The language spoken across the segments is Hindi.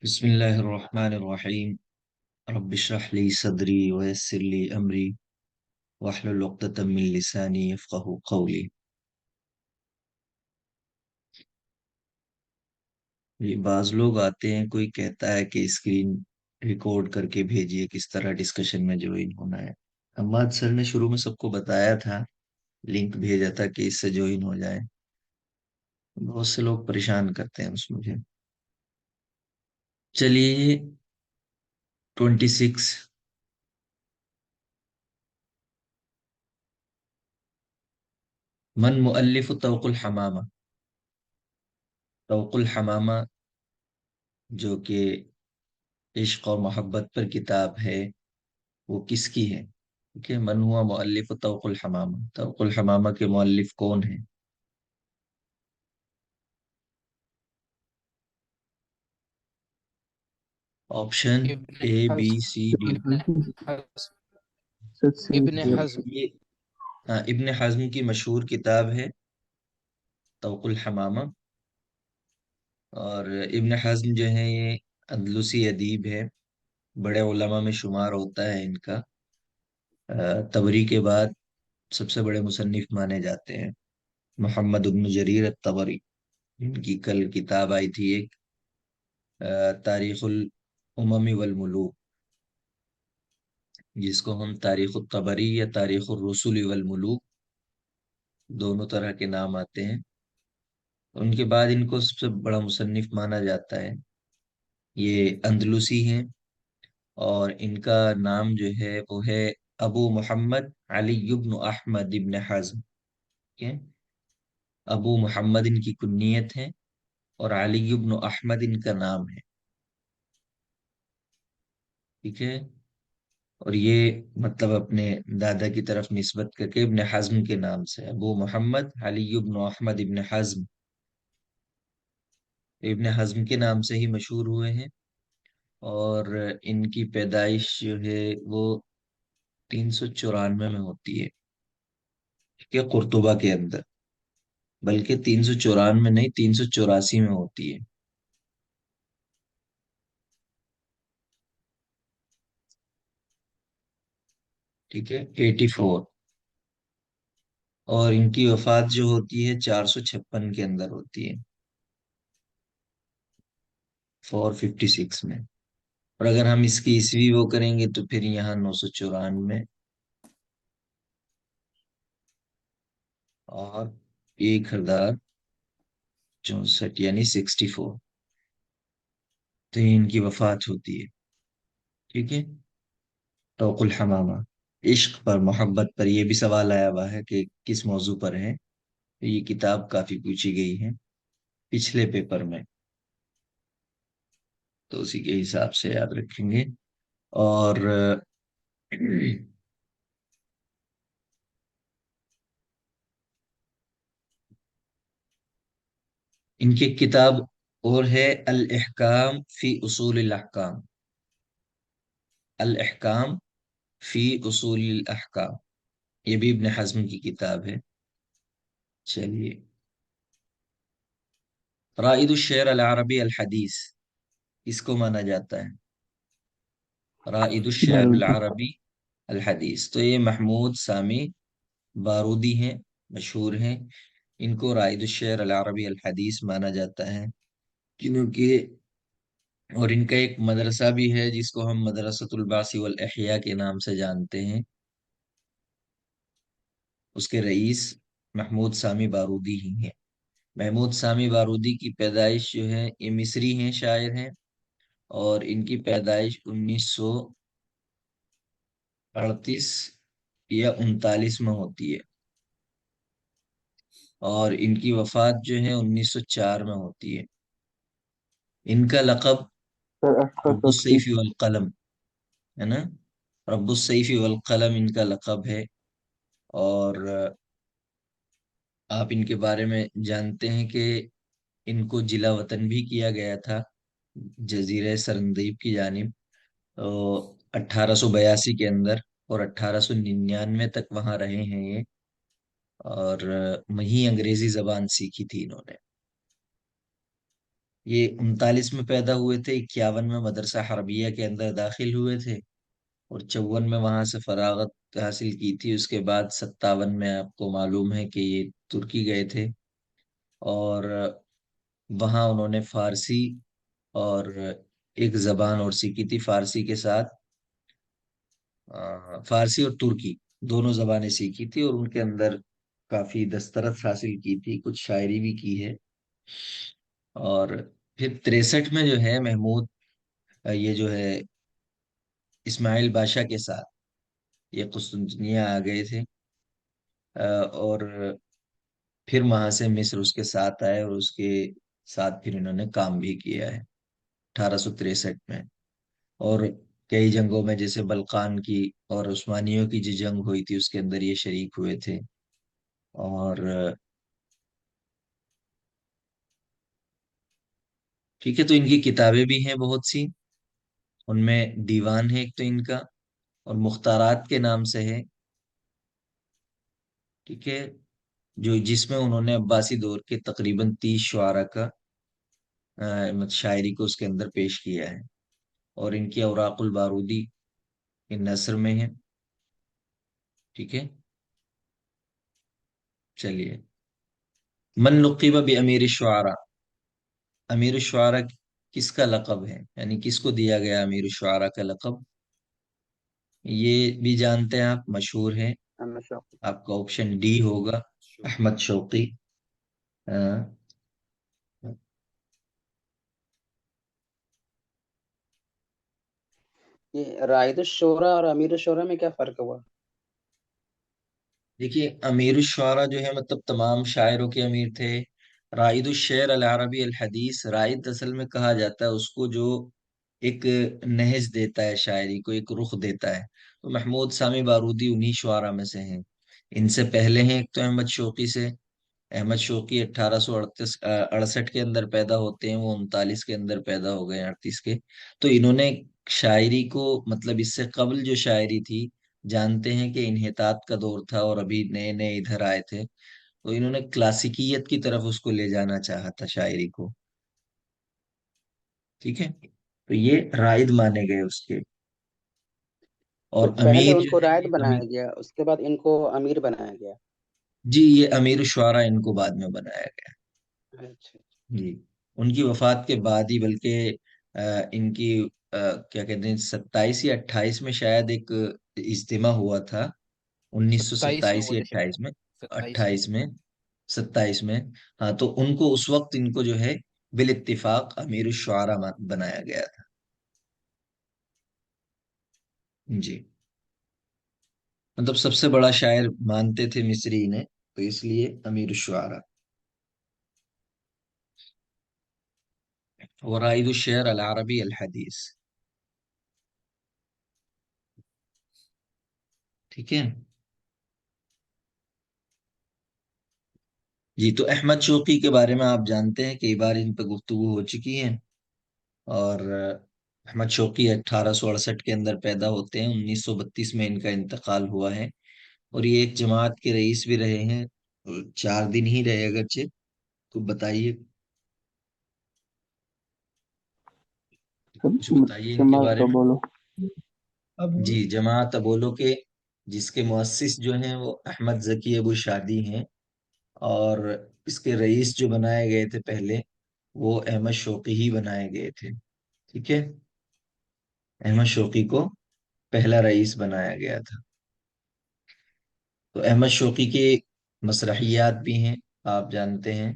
बिस्मिल्लाहिर्रहमानिर्रहीम। रब्बि इश्रह ली सदरी वयस्सिर ली अमरी वहलुल उक़्दतम मिन लिसानी यफ़क़हू क़ौली। ये बाज लोग आते हैं, कोई कहता है कि स्क्रीन रिकॉर्ड करके भेजिए, किस तरह डिस्कशन में ज्वाइन होना है। अम्माद सर ने शुरू में सबको बताया था, लिंक भेजा था कि इससे ज्वाइन हो जाए। बहुत से लोग परेशान करते हैं उस मुझे। चलिए, 26। मन मुअल्लिफ तवकुल हमामा। तवकुल हमामा जो कि इश्क और मोहब्बत पर किताब है, वो किसकी है? ठीक है, मन हुआ मुअल्लिफ तवकुल हमामा। तवकुल हमामा के मुअल्लिफ कौन है? Option Ibn A B Hazm. C D. Ibn Hazm. Ibn Hazm. ये इब्न हज़्म की मशहूर किताब है तवकुल हमामा। और इब्न हज़्म जो है ये अंदलुसी अदीब है, बड़े उलमा में शुमार होता है इनका। तबरी के बाद सबसे बड़े मुसन्निफ माने जाते हैं। मोहम्मद इब्न जरीर अत-तबरी, इनकी कल किताब आई थी एक, तारीखुल उममी वल मुलूक, जिसको हम तारीख तबरी या तारीख रसूल वल मुलूक, दोनों तरह के नाम आते हैं। उनके बाद इनको सबसे बड़ा मुसन्निफ माना जाता है। ये अंदलुसी हैं और इनका नाम जो है वो है अबू मोहम्मद अली इब्न अहमद इब्न हज़्म। ठीक है, अबू मोहम्मद इनकी कुन्नियत है और अली इब्न अहमद इनका नाम है। ठीक है, और ये मतलब अपने दादा की तरफ निस्बत करके इब्न हज़्म के नाम से अबू मोहम्मद अली इब्न अहमद इब्न हज़्म, इब्न हज़्म के नाम से ही मशहूर हुए हैं। और इनकी पैदाइश जो है वो 394 में होती है, ठीक है, कुर्तुबा के अंदर। बल्कि 394 नहीं, 384 में होती है। ठीक है, 84। और इनकी वफात जो होती है 456 के अंदर होती है, 456 में। और अगर हम इसकी ईस्वी वो करेंगे तो फिर यहाँ 994 और 1064, यानी 64। तो ये इनकी वफात होती है। ठीक है, तवकुल हमामा, इश्क पर मोहब्बत पर। ये भी सवाल आया हुआ है कि किस मौजू पर है। तो ये किताब काफी पूछी गई है पिछले पेपर में, तो उसी के हिसाब से याद रखेंगे। और इनकी किताब और है अल इहकाम फी उसूल अल अहकाम। अल इहकाम फी उसूल अल अहकाम, ये भी इब्न हज़्म की किताब है। चलिए, राइद शेर अल अरबी अल हदीस इसको माना जाता है राइद शेर अल अरबी अल हदीस। तो ये महमूद सामी बारूदी हैं, मशहूर हैं। इनको राइद शेर अल अरबी अल हदीस माना जाता है क्योंकि, और इनका एक मदरसा भी है जिसको हम मदरसतुल बासी वल इहया के नाम से जानते हैं। उसके रईस महमूद सामी बारूदी ही हैं। महमूद सामी बारूदी की पैदाइश जो है, ये मिस्री हैं, शायर हैं। और इनकी पैदाइश 1938 या 39 में होती है। और इनकी वफात जो है 1904 में होती है। इनका लक़ब रब्बुस सैफ़ी वल कलम है ना, रब्बुस सैफ़ी वल कलम इनका लक़ब है। और आप इनके बारे में जानते हैं कि इनको जिला वतन भी किया गया था जजीरे सरंदीब की जानिब, 1882 के अंदर। और 1899 तक वहां रहे हैं ये। और वहीं अंग्रेजी जबान सीखी थी इन्होंने। ये 39 में पैदा हुए थे, 51 में मदरसा हरबिया के अंदर दाखिल हुए थे, और 54 में वहां से फरागत हासिल की थी। उसके बाद 57 में आपको मालूम है कि ये तुर्की गए थे, और वहां उन्होंने फारसी और एक जबान और सीखी थी फारसी के साथ। फारसी और तुर्की दोनों जबानें सीखी थी, और उनके अंदर काफी दस्तरस हासिल की थी, कुछ शायरी भी की है। और फिर 63 में जो है महमूद, ये जो है इस्माइल बादशाह के साथ ये कुस्तुनतनिया आ गए थे। और फिर वहां से मिस्र उसके साथ आए, और उसके साथ फिर इन्होंने काम भी किया है 1863 में। और कई जंगों में, जैसे बल्कान की और उस्मानियों की जो जंग हुई थी, उसके अंदर ये शरीक हुए थे। और ठीक है, तो इनकी किताबें भी हैं बहुत सी। उनमें दीवान है एक तो इनका, और मुख्तारात के नाम से है। ठीक है, जो जिसमें उन्होंने अब्बासी दौर के तकरीबन 30 शुआरा का मतलब शायरी को उसके अंदर पेश किया है। और इनकी औराकुल बारूदी इन नसर में है। ठीक है, चलिए। मन लुक़िब बि अमीर शुआरा, अमीर शुआरा किसका लक़ब है, यानी किसको दिया गया अमीर शुआरा का लक़ब? ये भी जानते हैं आप, मशहूर है। हमेशा। आपका ऑप्शन डी होगा, अहमद शौकी। अ, ये राइद शोरा और अमीर शोरा में क्या फर्क हुआ? देखिए, अमीर शुआरा जो है मतलब तमाम शायरों के अमीर थे। राइद शेर अल अरबी अल हदीस, राइद असल में कहा जाता है उसको जो एक नहज देता है, शायरी को एक रुख देता है। तो महमूद सामी बारूदी उन्हीं शुआरा में से हैं। इनसे पहले हैं एक तो अहमद शौकी से। अहमद शौकी 1838 के अंदर पैदा होते हैं, वो 39 के अंदर पैदा हो गए, 38 के। तो इन्होंने शायरी को मतलब इससे कबल जो शायरी थी, जानते हैं कि इन्हितात का दौर था और अभी नए नए इधर आए थे, तो इन्होंने क्लासिकियत की तरफ उसको ले जाना चाहा था शायरी को। ठीक है, तो ये राइद माने गए उसके। तो और पहले अमीर जो उनको है रायत ये बनाया अमीर। गया, उसके बाद इनको अमीर बनाया गया। जी, ये अमीर शुआरा इनको बाद में बनाया गया। अच्छा। जी, उनकी वफात के बाद ही, बल्कि इनकी क्या कहते हैं, 27 या 28 में शायद एक इज्तिमा हुआ था। उन्नीस सौ 27 में सत्ताईस हुआ या था शायद। 28 में, 27 में। 28 में, 27 में। हाँ, तो उनको उस वक्त इनको जो है बिल इत्तिफाक अमीर शुआरा बनाया गया था। जी, मतलब सबसे बड़ा शायर मानते थे मिस्री ने, तो इसलिए अमीर शुआरा। वराइद शेर अल अरबी अल हदीस। ठीक है जी, तो अहमद शौकी के बारे में आप जानते हैं, कई बार इन पर गुफ्तगू हो चुकी है। और अहमद शौकी 1868 के अंदर पैदा होते हैं, 1932 में इनका इंतकाल हुआ है। और ये एक जमात के रईस भी रहे हैं, और 4 दिन ही रहे अगरचे। तो बताइए, कुछ बताइए इनके जमात बारे का में। बोलो। जी, जमात अबोलो के जिसके मुअस्सिस जो हैं वो अहमद जकी अबू शादी हैं। और इसके रईस जो बनाए गए थे पहले, वो अहमद शौकी ही बनाए गए थे। ठीक है, अहमद शौकी को पहला रईस बनाया गया था। तो अहमद शौकी के मसरहियात भी हैं। आप जानते हैं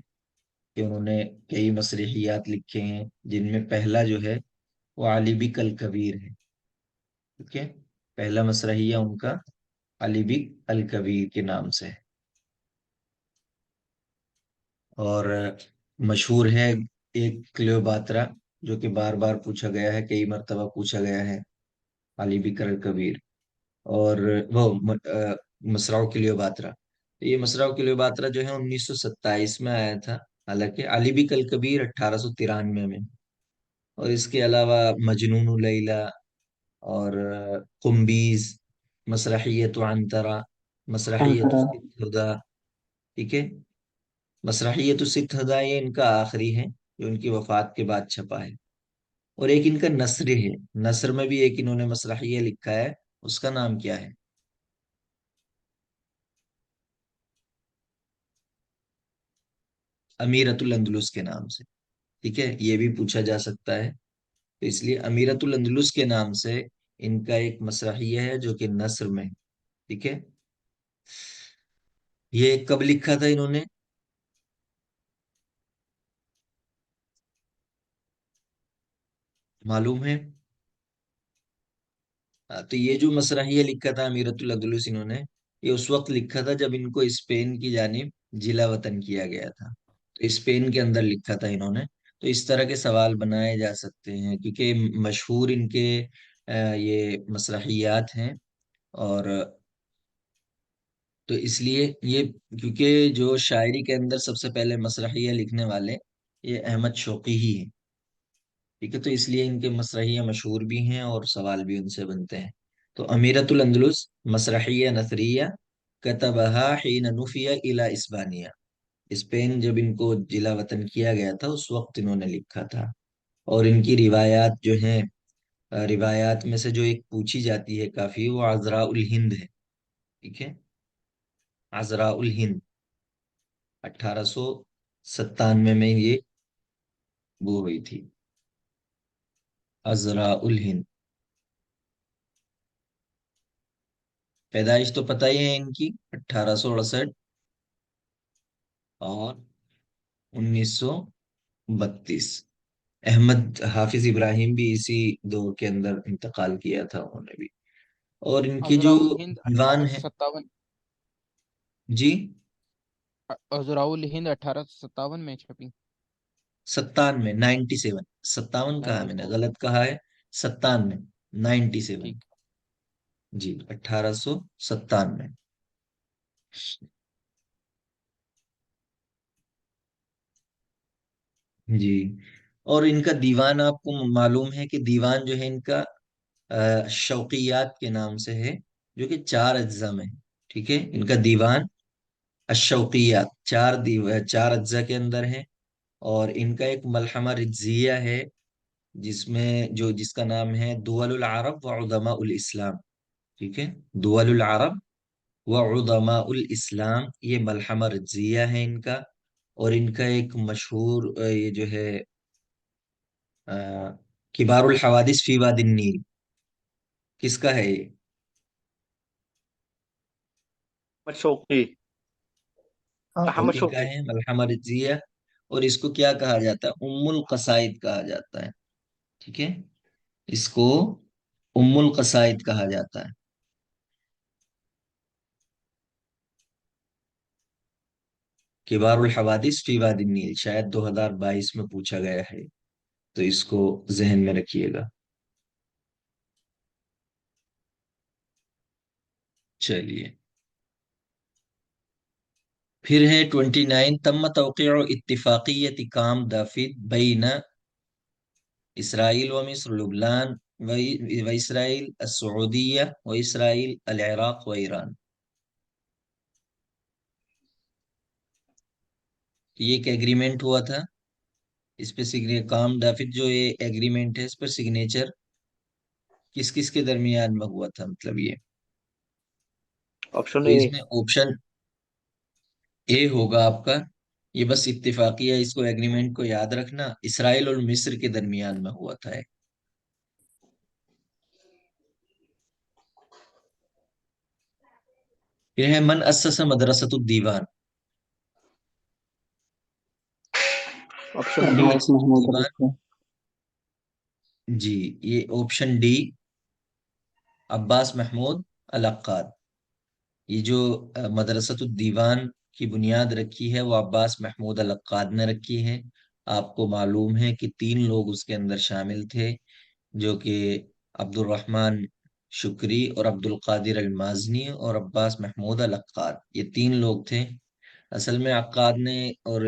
कि उन्होंने कई मसरहियात लिखे हैं, जिनमें पहला जो है वो अली बिक अल कबीर है। ठीक है, पहला मसरहिया उनका अली बिक अल कबीर के नाम से है। और मशहूर है एक क्लियोबात्रा, जो कि बार बार पूछा गया है, कई मर्तबा पूछा गया है, अली बिक अल कबीर। और वो मसराओ क्लियोबात्रा, तो ये मसराओ क्लियोबात्रा जो है 1927 में आया था। हालांकि अली बिक अल कबीर 1893 में। और इसके अलावा मजनून लैला, और कुम्बीज, मसरहियत अंतरा, मसरहियत अंतरा। सित्त हुदा। ठीक है, मसरहियत सित्त हुदा ये इनका आखिरी है। जो उनकी वफात के बाद छपा है। और एक इनका नस्र है, नस्र में भी एक इन्होंने मसरहिया लिखा है, उसका नाम क्या है? अमीरतुल अंदलुस के नाम से। ठीक है, ये भी पूछा जा सकता है। तो इसलिए अमीरतुल अंदलुस के नाम से इनका एक मसरहिया है जो कि नस्र में है। ठीक है। ये कब लिखा था इन्होंने? मालूम है? तो ये जो मसरहिया लिखा था अमीरतुल अंदलुस इन्होंने, ये उस वक्त लिखा था जब इनको स्पेन की जानिब जिला वतन किया गया था। तो स्पेन के अंदर लिखा था इन्होंने। तो इस तरह के सवाल बनाए जा सकते हैं क्योंकि मशहूर इनके ये मसरहियात हैं। और तो इसलिए ये, क्योंकि जो शायरी के अंदर सबसे पहले मसरहिया लिखने वाले ये अहमद शौकी ही हैं। ठीक है, तो इसलिए इनके मसरहिया मशहूर भी हैं और सवाल भी उनसे बनते हैं। तो अमीरतुल अंदलुस मसरहिया नथरिया कतबहा हीन नुफिया इला इस्बानिया। स्पेन जब इनको जिला वतन किया गया था उस वक्त इन्होंने लिखा था। और इनकी रिवायात जो हैं, रिवायात में से जो एक पूछी जाती है काफी, वो अजरा उल हिंद है। ठीक है, अजरा उल हिंद 1897 में ये वो हुई थी, अजरा उल हिंद। पैदाइश तो पता ही है इनकी, 1868 और 1932। अहमद हाफिज इब्राहिम भी इसी दौर के अंदर इंतकाल किया था उन्होंने भी। और इनके जो अजराउल हिंद दीवान है। 1857। जी, अजराउल हिंद 1857 में छपी। 97, 97, 57 कहा मैंने, ओके। गलत कहा है। 97, 97। ठीक। जी, 1897। जी। और इनका दीवान आपको मालूम है कि दीवान जो है इनका शौकियात के नाम से है, जो कि 4 अज्जा में है। ठीक है, इनका दीवान अशौकियात 4 अज्जा के अंदर है। और इनका एक मलहमा रिज्जिया है, जिसमें जो जिसका नाम है दुवलुल अरब व उलमा उल इस्लाम। ठीक है, दुवलुल अरब व उलमा उल इस्लाम, ये मलहमा रिज्जिया है इनका। और इनका एक मशहूर ये जो है अ, किबारुल हवादिस फी वादिन नील, किसका है ये? अहमद शौकी। अहमद शौकी का शौकी। है मलहमा रिज्जिया। और इसको क्या कहा जाता है? उम्मुल कसाइद कहा जाता है। ठीक है, इसको उम्मुल कसाइद कहा जाता है। किबारुल हवादिस फी वादिन नील शायद 2022 में पूछा गया है, तो इसको जहन में रखिएगा। चलिए, फिर है 29, तम तौक़ीउ इत्तिफ़ाक़िय्यत काम दाफिद बैन इसराइल व मिस्र लुबनान व इसराइल असऊदिया व इसराइल अल इराक व ईरान। ये एक एग्रीमेंट हुआ था, इस पे सिग्ने काम दाफिद जो ये एग्रीमेंट है, इस पर सिग्नेचर किस किस के दरमियान में हुआ था, मतलब ये। ऑप्शन तो ए। इसमें ऑप्शन ए होगा आपका। ये बस इत्तेफाकिया, इसको एग्रीमेंट को याद रखना, इसराइल और मिस्र के दरमियान में हुआ था। फिर है मन अस्सस मदरसतुद दीवान। Option D. अब्बास महमूद दीवान, अरस्ता। जी, ये option D, Abbas Mahmoud al Aqqad. ये जो मदरसतुद दीवान की बुनियाद रखी है वो अब्बास महमूद अल अक्काद ने रखी है। आपको मालूम है कि 3 लोग उसके अंदर शामिल थे, जो कि अब्दुल रहमान शुक्री और अब्दुल कादिर अल माजनी और अब्बास महमूद अल अक्काद, ये 3 लोग थे। असल में अक्काद ने और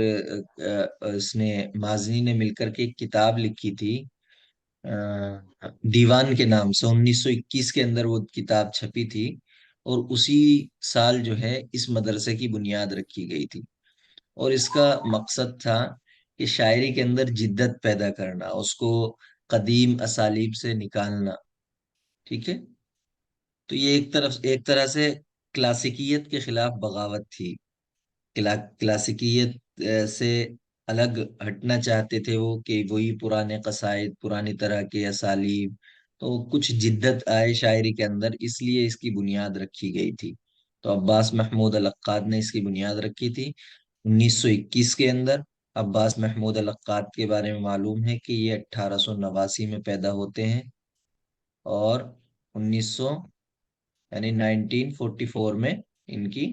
इसने माजनी ने मिलकर के एक किताब लिखी थी दीवान के नाम से, 1921 के अंदर वो किताब छपी थी। और उसी साल जो है इस मदरसे की बुनियाद रखी गई थी। और इसका मकसद था कि शायरी के अंदर जिद्दत पैदा करना, उसको कदीम असालीब से निकालना। ठीक है। तो ये एक तरह से क्लासिकियत के खिलाफ बगावत थी। क्लासिकियत से अलग हटना चाहते थे वो, कि वही पुराने कसाइद, पुरानी तरह के असालीब। तो कुछ जिद्दत आए शायरी के अंदर, इसलिए इसकी बुनियाद रखी गई थी। तो अब्बास महमूद अल-अक्काद ने इसकी बुनियाद रखी थी 1921 के अंदर। अब्बास महमूद अल-अक्काद के बारे में मालूम है कि ये 1889 में पैदा होते हैं, और 1900 यानी 1944 में इनकी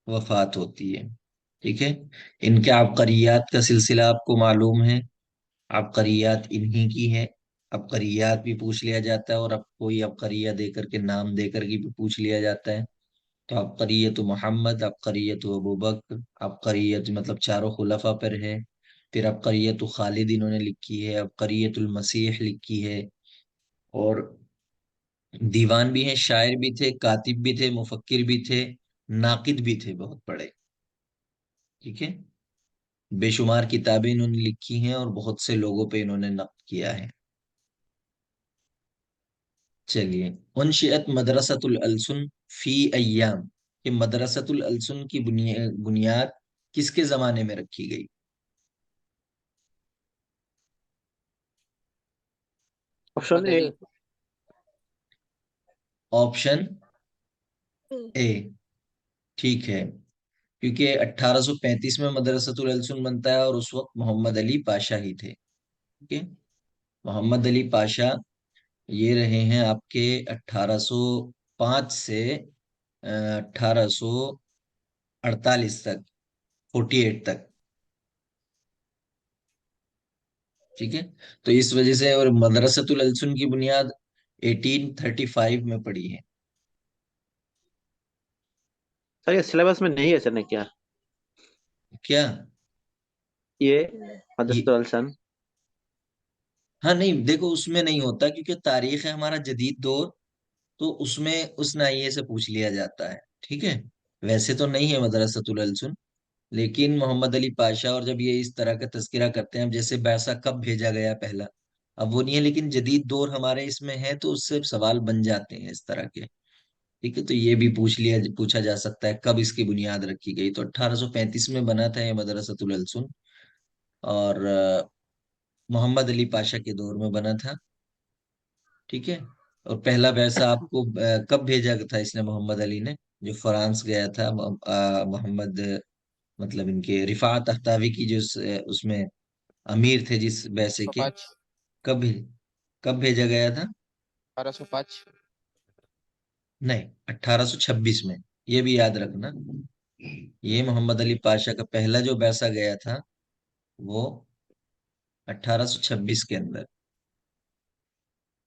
वफात होती है। ठीक है। इनके अबकरियात का सिलसिला आपको मालूम है। अबकरियात इन्हीं की है। अबकरियात भी पूछ लिया जाता है, और अब कोई अबकरिया देकर के, नाम देकर के भी पूछ लिया जाता है। तो अबकरियत मोहम्मद, अबकरियत अबू बकर, अबकरियत मतलब चारों खुलफा पर है। फिर अबकरियत खालिद इन्होंने लिखी है, अबकरियतुल मसीह लिखी है। और दीवान भी हैं, शायर भी थे, कातिब भी थे, मुफक्किर भी थे, नाकिद भी थे बहुत बड़े। ठीक है। बेशुमार किताबें इन्होंने लिखी हैं, और बहुत से लोगों पे इन्होंने नक्द किया है। चलिए, उनशियत मदरसतुल अलसुन फी अय्याम, ये मदरसतुल अलसुन की बुनियाद किसके जमाने में रखी गई? Option Mohammad A. Ali. Option A ठीक है, क्योंकि 1835 में मदरसतुल अलसुन बनता है, और उस वक्त मोहम्मद अली पाशा ही थे। ठीक है। मोहम्मद अली पाशा ये रहे हैं आपके 1805 से 1848 तक, 48 तक। ठीक है। तो इस वजह से, और मदरसतुल अलसुन की बुनियाद 1835 में पड़ी है। सर ये सिलेबस में नहीं है सर ने क्या? क्या? ये ये, मदरसतुल अहसन। हाँ नहीं, देखो उसमें नहीं होता, क्योंकि तारीख है हमारा जदीद दौर, तो उसमें उस नाहिए से पूछ लिया जाता है। ठीक है। वैसे तो नहीं है मदरसतुल अलसुन, लेकिन मोहम्मद अली पाशा, और जब ये इस तरह का तस्करा करते हैं, अब जैसे बैसा कब भेजा गया पहला, अब वो नहीं है, लेकिन जदीद दौर हमारे इसमें है, तो उससे सवाल बन जाते हैं इस तरह के। ठीक है। तो ये भी पूछा जा सकता है कब इसकी बुनियाद रखी गई। तो 1835 में बना था ये मदरसतुल अलसुन, और मोहम्मद अली पाशा के दौर में बना था। ठीक है। और पहला पैसा आपको कब भेजा था इसने, मोहम्मद अली ने, जो फ्रांस गया था, मोहम्मद, मतलब इनके रिफात अख्तावी की जो उसमें अमीर थे जिस बैसे के, 1805। कब कब भेजा गया था? 1805। नहीं, 1826 में। ये भी याद रखना, ये मोहम्मद अली पाशा का पहला जो बैसा गया था, वो 1826 के अंदर।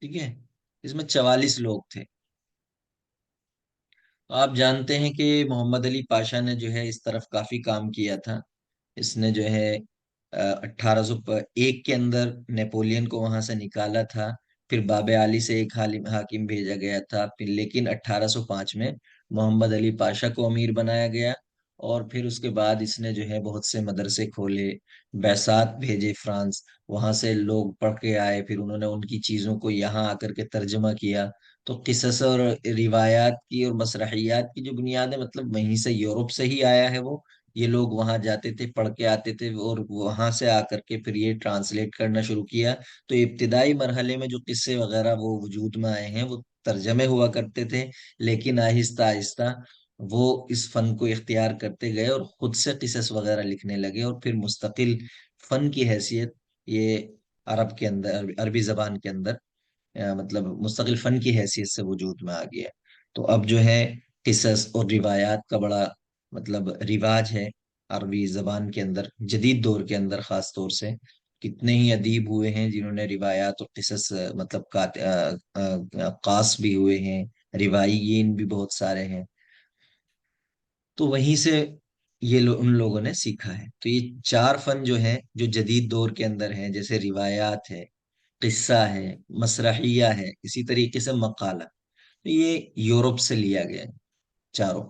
ठीक है। इसमें 44 लोग थे। तो आप जानते हैं कि मोहम्मद अली पाशा ने जो है इस तरफ काफी काम किया था। इसने जो है 1801 के अंदर नेपोलियन को वहां से निकाला था। फिर बाबे आली से एक हाकिम भेजा गया था, फिर लेकिन 1805 में मोहम्मद अली पाशा को अमीर बनाया गया। और फिर उसके बाद इसने जो है बहुत से मदरसे खोले, बैसात भेजे फ्रांस, वहां से लोग पढ़ के आए, फिर उन्होंने उनकी चीजों को यहाँ आकर के तर्जमा किया। तो किसस और रिवायात की और मसरहियात की जो बुनियाद है, मतलब वहीं से, यूरोप से ही आया है वो। ये लोग वहां जाते थे, पढ़ के आते थे, और वहां से आकर के फिर ये ट्रांसलेट करना शुरू किया। तो इब्तिदाई मरहले में जो किस्से वगैरह वो वजूद में आए हैं, वो तर्जमे हुआ करते थे। लेकिन आहिस्ता आहिस्ता वो इस फन को इख्तियार करते गए, और खुद से किसस वगैरह लिखने लगे, और फिर मुस्तकिल फन की हैसियत ये अरब के अंदर, अरबी जबान के अंदर, मतलब मुस्तकिल फन की हैसियत से वजूद में आ गया। तो अब जो है किसस और रिवायात का बड़ा मतलब रिवाज है अरबी जबान के अंदर, जदीद दौर के अंदर खास तौर से। कितने ही अदीब हुए हैं जिन्होंने रिवायात और किसस, मतलब कास भी हुए हैं, रिवायीन भी बहुत सारे हैं। तो वहीं से उन लोगों ने सीखा है। तो ये चार फन जो है, जो जदीद दौर के अंदर हैं, जैसे रिवायात है, किस्सा है, मसरहिया है, इसी तरीके से मकाला, तो ये यूरोप से लिया गया है चारों।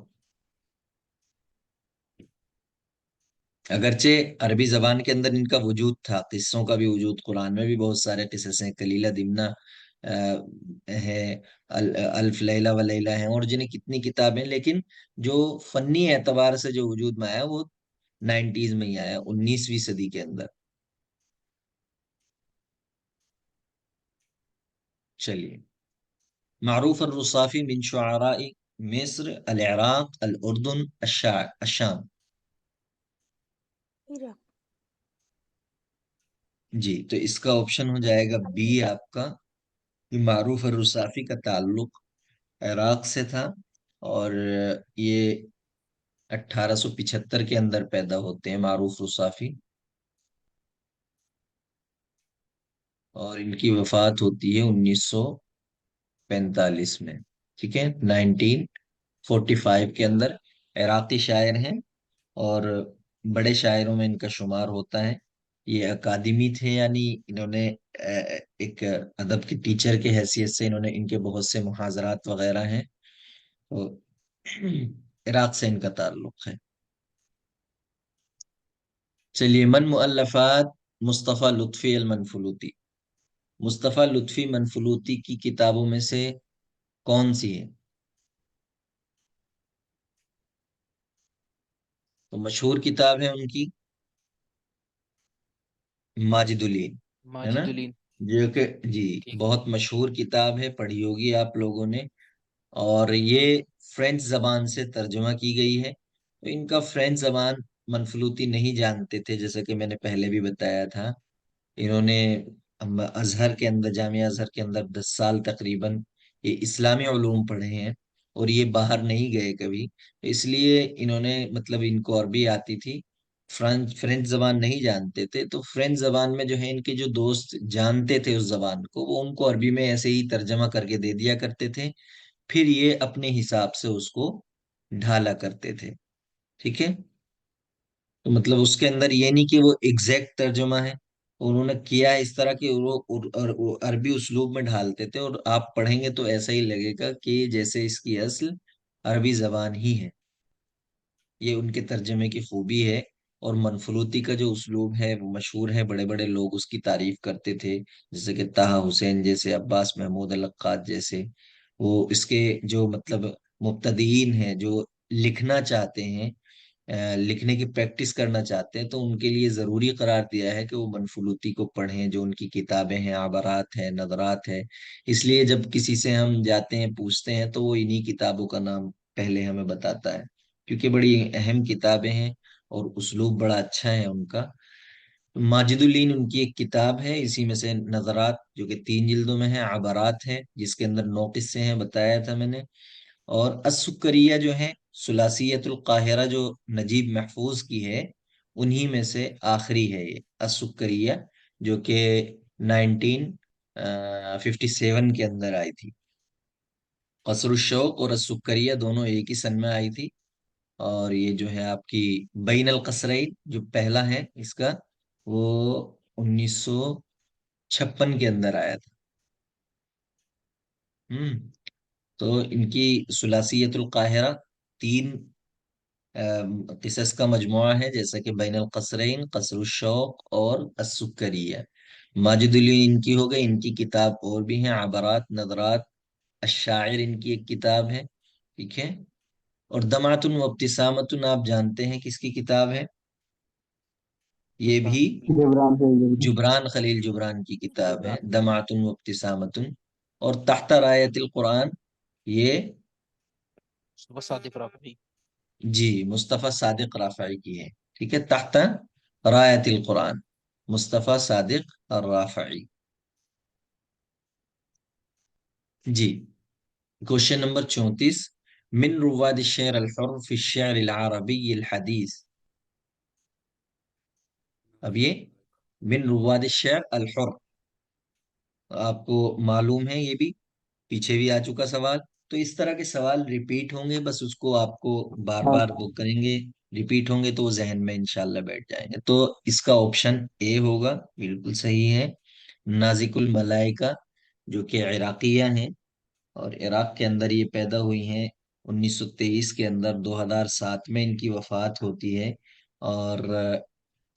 अगरचे अरबी जबान के अंदर इनका वजूद था, किस्सों का भी वजूद, कुरान में भी बहुत सारे किस्से हैं, कलीला दिमना है, अल्फ लैला व लैला है, और जिन्हें कितनी किताबें, लेकिन जो फनी एतबार से जो वजूद में आया वो 90s में ही आया, 19वीं सदी के अंदर। चलिए, मारूफ अर्रुसाफी मिन शुआराई मिस्र अल इराक अल उर्दुन अशाम। इराक। जी, तो इसका ऑप्शन हो जाएगा बी आपका, कि मारूफ अर्रुसाफी का ताल्लुक इराक से था, और ये 1875 के अंदर पैदा होते हैं मारूफ रुसाफी, और इनकी वफात होती है 1945 में। ठीक है, 1945 के अंदर। इराकी शायर हैं, और बड़े शायरों में इनका शुमार होता है। ये अकादमी थे, यानी इन्होंने एक अदब के टीचर के हैसियत से इन्होंने, इनके बहुत से मुहाजरात वगैरह हैं, तो इराक से इनका ताल्लुक है। चलिए, मन मुअल्लफात मुस्तफ़ा लुत्फी अल मनफलूती। मुस्तफ़ा लुत्फी मनफलूती की किताबों में से कौन सी है? तो मशहूर किताब है उनकी माजिदुलीन, है ना, माजिदुलीन। जो कि जी ठीक। बहुत मशहूर किताब है, पढ़ी होगी आप लोगों ने। और ये फ्रेंच जबान से तर्जुमा की गई है। तो इनका फ्रेंच जबान मनफलूती नहीं जानते थे, जैसे कि मैंने पहले भी बताया था। इन्होंने अजहर के अंदर, जामिया अजहर के अंदर 10 साल तकरीबन ये इस्लामी उलूम पढ़े हैं, और ये बाहर नहीं गए कभी, तो इसलिए इन्होंने, मतलब इनको अरबी आती थी, फ्रेंच फ्रेंच जबान नहीं जानते थे। तो फ्रेंच जबान में जो है, इनके जो दोस्त जानते थे उस जबान को, वो उनको अरबी में ऐसे ही तर्जमा करके दे दिया करते थे, फिर ये अपने हिसाब से उसको ढाला करते थे। ठीक है, तो मतलब उसके अंदर ये नहीं कि वो एग्जैक्ट तर्जुमा है, उन्होंने किया है इस तरह की, वो अरबी उस्लूब में ढालते थे, और आप पढ़ेंगे तो ऐसा ही लगेगा कि जैसे इसकी असल अरबी जबान ही है। ये उनके तर्जमे की खूबी है। और मनफलूती का जो उस्लूब है वो मशहूर है, बड़े बड़े लोग उसकी तारीफ करते थे, जैसे कि ताहा हुसैन जैसे, अब्बास महमूद अलक्काद जैसे। वो इसके जो मतलब मुब्तदीन हैं, जो लिखना चाहते हैं, लिखने की प्रैक्टिस करना चाहते हैं, तो उनके लिए जरूरी करार दिया है कि वो मनफलूती को पढ़ें, जो उनकी किताबें हैं, आबरात है, नजरात है। इसलिए जब किसी से हम जाते हैं, पूछते हैं, तो वो इन्हीं किताबों का नाम पहले हमें बताता है, क्योंकि बड़ी अहम किताबें हैं, और उस्लूब बड़ा अच्छा है उनका। माजिदुल्लीन उनकी एक किताब है, इसी में से नजरात, जो कि 3 जिल्दों में है, आबरात है जिसके अंदर 9 किस्से हैं, बताया था मैंने। और असुकरिया जो है, सुलासियतुल काहिरा जो नजीब महफूज की है, उन्हीं में से आखिरी है ये असुकरिया, जो कि 1957 के अंदर आई थी। कसरुल शौक और असुकरिया दोनों एक ही सन में आई थी। और ये जो है आपकी बैन अल कसरैन जो पहला है इसका, वो 1956 के अंदर आया था। हम्म। तो इनकी सुलासियतुल काहिरा 3 किसस का मजमुआ है, जैसा कि बैन अल कसरैन, कसरुल शौक और अस्सुकरिया। माजिदुल्लीन इनकी हो गई, इनकी किताब और भी हैं, अबरात, नदरात, अशायर इनकी एक किताब है। ठीक है, और दमातुन व इब्तिसामतुन आप जानते हैं किसकी किताब है? ये भी जिब्रान से जिब्रान। जुबरान खलील जुबरान की किताब है, जिब्रान। दमातुन व इब्तिसामतुन। और तहत रायतिल कुरान, ये मुस्तफा सादिक राफ़ी। जी मुस्तफ़ा सादिक राफ़ी की है। ठीक है, तहत रायतिल कुरान, मुस्तफ़ा सादिक राफ़ी। जी, क्वेश्चन नंबर 34, मिन रुवाद शेर अल हुर फी शेर अल अरबी अल हदीस। अब ये मिन रुवाद शेर अल हुर, आपको मालूम है, ये भी पीछे भी आ चुका सवाल। तो इस तरह के सवाल रिपीट होंगे, बस उसको आपको बार हाँ बार वो करेंगे, रिपीट होंगे तो वो जहन में इंशाल्लाह बैठ जाएंगे। तो इसका ऑप्शन ए होगा, बिल्कुल सही है, नाजिकुल मलाइका, जो कि इराकिया हैं, और इराक के अंदर ये पैदा हुई हैं 1923 के अंदर, 2007 में इनकी वफात होती है। और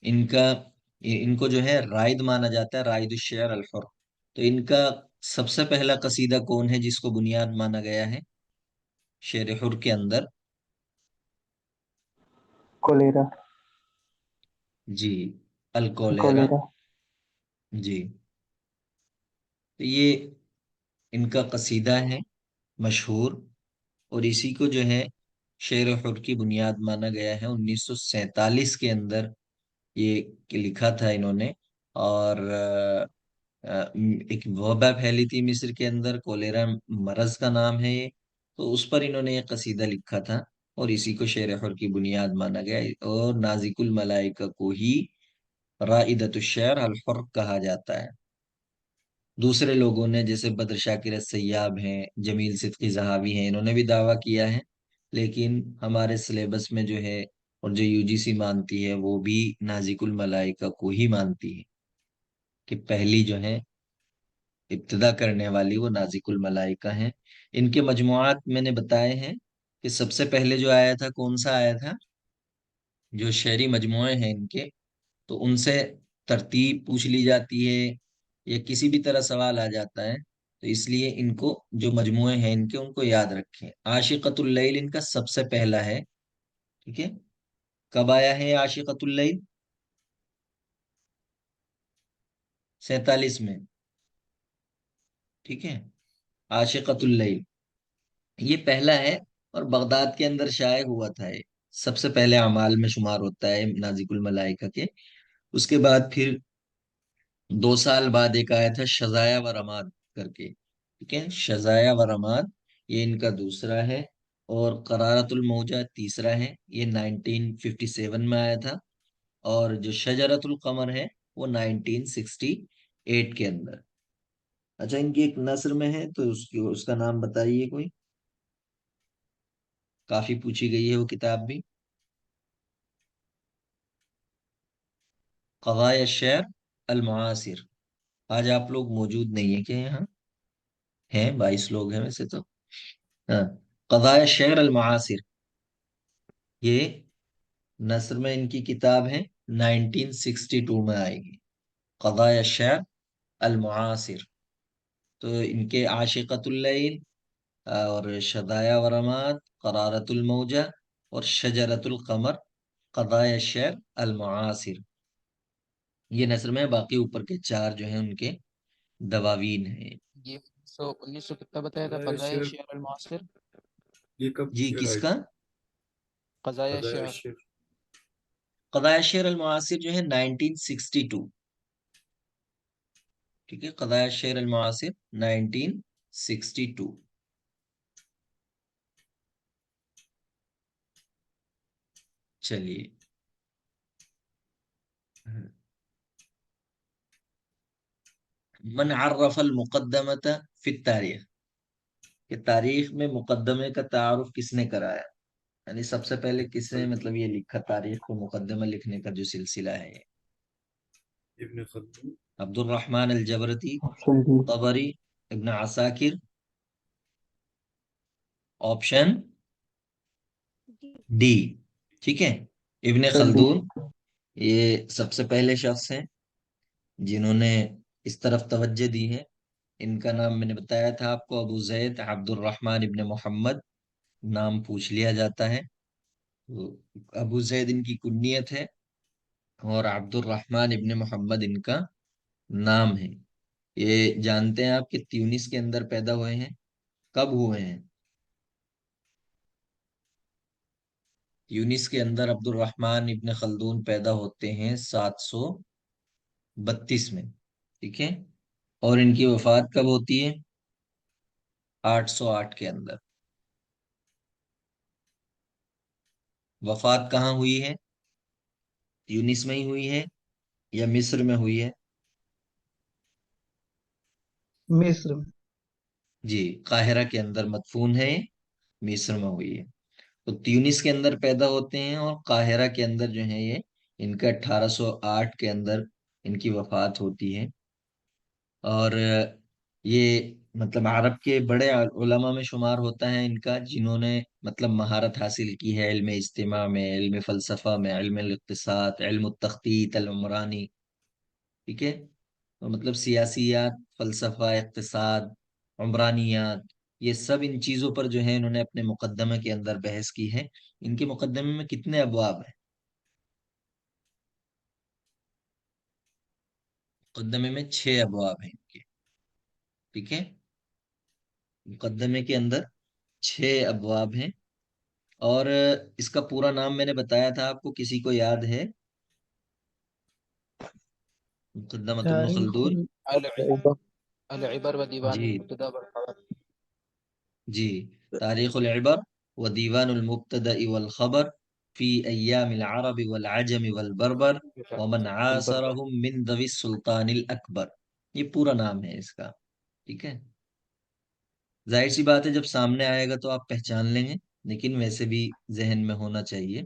इनका इनको जो है राइद माना जाता है, राइद शेर अल हुर। तो इनका सबसे पहला कसीदा कौन है जिसको बुनियाद माना गया है शेर हुर के अंदर? कोलेरा। जी, अल कोलेरा। कोलेरा। जी, तो ये इनका कसीदा है मशहूर, और इसी को जो है शेर हुर की बुनियाद माना गया है। 1947 के अंदर ये लिखा था इन्होंने। और एक वबा फैली थी मिस्र के अंदर, कोलेरा मरज का नाम है ये। तो उस पर इन्होंने ये कसीदा लिखा था, और इसी को शेर हुर की बुनियाद माना गया। और नाजिकुल मलाइका को ही राइदतुश शेर अल हुर कहा जाता है। दूसरे लोगों ने, जैसे बद्र शाकिर सैयाब हैं, जमील सिद्दीकी ज़हावी हैं, इन्होंने भी दावा किया है। लेकिन हमारे सिलेबस में जो है, और जो यूजीसी मानती है, वो भी नाजिकुल मलाइका को ही मानती है कि पहली जो है इब्तिदा करने वाली वो नाजिकुल मलाइका हैं। इनके मजमुआत मैंने बताए हैं कि सबसे पहले जो आया था कौन सा आया था। जो शेरी मजमुए हैं इनके, तो उनसे तरतीब पूछ ली जाती है या किसी भी तरह सवाल आ जाता है, तो इसलिए इनको जो मजमुए हैं इनके उनको याद रखें। आशिकतुल लैल इनका सबसे पहला है। ठीक है, कब आया है आशिकतुल लैल? 47 में। ठीक है, आशिकतुल लैल ये पहला है, और बगदाद के अंदर शाये हुआ था ये। सबसे पहले अमाल में शुमार होता है नाजिकुल मलाइका के। उसके बाद फिर 2 साल बाद एक आया था शजाया व रमाद करके। ठीक है, शजाया व रमाद ये इनका दूसरा है। और करारतुल मौजा तीसरा है, ये 1957 में आया था। और जो शजरतुल कमर है वो 1968 के अंदर। अच्छा, इनकी एक नस्र में है, तो उसका नाम बताइए कोई। काफी पूछी गई है वो किताब भी। क़ज़ाया शेर अल मुआसिर। आज आप लोग मौजूद नहीं है क्या यहाँ? हैं, 22 लोग हैं वैसे तो। हाँ, क़ज़ाया शेर अल मुआसिर ये नस्र में इनकी किताब है, 1962 में आएगी। क़ज़ाया शेर अल मुआसिर। तो इनके आशिक़तुल लैल और शदाया व रमाद, क़रारतुल मौजा और शजरतुल कमर, क़ज़ाया शेर अल मुआसिर ये नस्र में है। बाकी ऊपर के 4 जो हैं उनके दवावीन हैं। ये 1900 कितना बताया था? क़ज़ाया क़ज़ाया शेर शेर अल मुआसिर। ये कब जी, शेर आए किसका? थे? क़ज़ाया क़ज़ाया शेर। शेर। क़ज़ाया शेर अल मुआसिर जो है 1962। ठीक है, क़ज़ाया शेर अल मुआसिर 1962। चलिए, मन अर्रफ अल मुक़द्दमत फी तारीख, कि तारीख में मुकद्दमे का तारुफ किसने कराया? यानी सबसे पहले किसने मतलब ये लिखा, तारीख को मुकद्दमा लिखने का जो सिलसिला है ये? Ibn Khaldun. Abdul Rahman al Jabarti, option D. Tabari, Ibn Asakir. Option D. ठीक है, इब्न ऑप्शन डी। खल्दून ये सबसे पहले शख्स हैं जिन्होंने इस तरफ तवज्जो दी है। इनका नाम मैंने बताया था आपको, अबू जैद अब्दुल रहमान इब्न मोहम्मद नाम पूछ लिया जाता है। तो अबू जैद इनकी कुन्नियत है, और अब्दुल रहमान इब्न मोहम्मद इनका नाम है। ये जानते हैं आप कि ट्यूनिस के अंदर पैदा हुए हैं? कब हुए हैं? ट्यूनिस के अंदर अब्दुल रहमान इब्न खल्दून पैदा होते हैं 732 में। ठीक है, और इनकी वफात कब होती है? 808 के अंदर। वफात कहाँ हुई है? ट्यूनिस में ही हुई है या मिस्र में हुई है? मिस्र में। जी, काहिरा के अंदर मदफून है, मिस्र में हुई है। तो ट्यूनिस के अंदर पैदा होते हैं, और काहिरा के अंदर जो है ये इनका 1808 के अंदर इनकी वफात होती है। और ये मतलब अरब के बड़े उलमा में शुमार होता है इनका, जिन्होंने मतलब महारत हासिल की है इल्म इज्तिमा में, इल्म फलसफा में, इल्म इक्तिसाद, इल्म तख्तीत अल उमरानी। ठीक है, तो मतलब सियासियात, फलसफा, इक्तिसाद, उमरानियात, ये सब इन चीजों पर जो है इन्होंने अपने मुकदमे के अंदर बहस की है। इनके मुकदमे में कितने अबवाब हैं? मुकदमे में 6 अबवाब हैं इनके। ठीक है, मुकदमे के अंदर 6 अबवाब हैं। और इसका पूरा नाम मैंने बताया था आपको, किसी को याद है? मुकदमत इब्न खल्दून। तारीखुल अल उबा अल इबर व दीवान जी मुब्तदा वल खबर। जी, तारीखुल इबर व दीवानुल मुब्तदा वल खबर फी अय्यामिल अरब वल अजम वल बरबर व मन आसरहुम मिन दवी सुल्तानिल अकबर। ये पूरा नाम है इसका। ठीक है, जाहिर सी बात है जब सामने आएगा तो आप पहचान लेंगे, लेकिन वैसे भी जहन में होना चाहिए।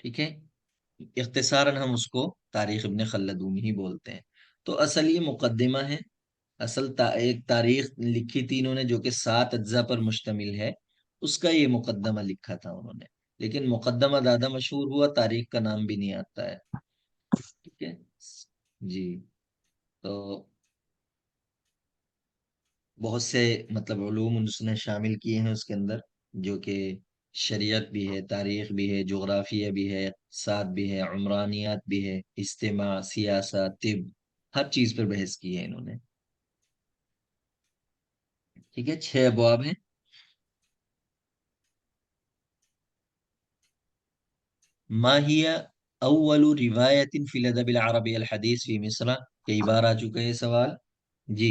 ठीक है, इख्तिसारन हम उसको तारीख इब्न खल्दून ही बोलते हैं। तो असल ये मुकद्दिमा है। एक तारीख लिखी थी इन्होंने जो कि 7 अज्जा पर मुश्तमिल है, उसका ये मुकद्दमा लिखा था उन्होंने। लेकिन मुकद्दमा ज्यादा मशहूर हुआ, तारीख का नाम भी नहीं आता है। ठीक है जी। तो बहुत से मतलब उलूम उसने शामिल किए हैं उसके अंदर, जो कि शरीयत भी है, तारीख भी है, जोग्राफिया भी है, इक़्तिसाद भी है, उमरानियात भी है, इज्तिमा, सियासत, तिब, हर चीज पर बहस की है इन्होंने। ठीक है, 6 अबवाब हैं। मा हिया अव्वलु रिवायतिन फिल अदबिल अरबी अल हदीस फी मिस्र। कई बार आ चुका है ये सवाल। जी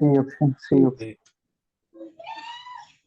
सी ऑप्शन सी ऑप्शन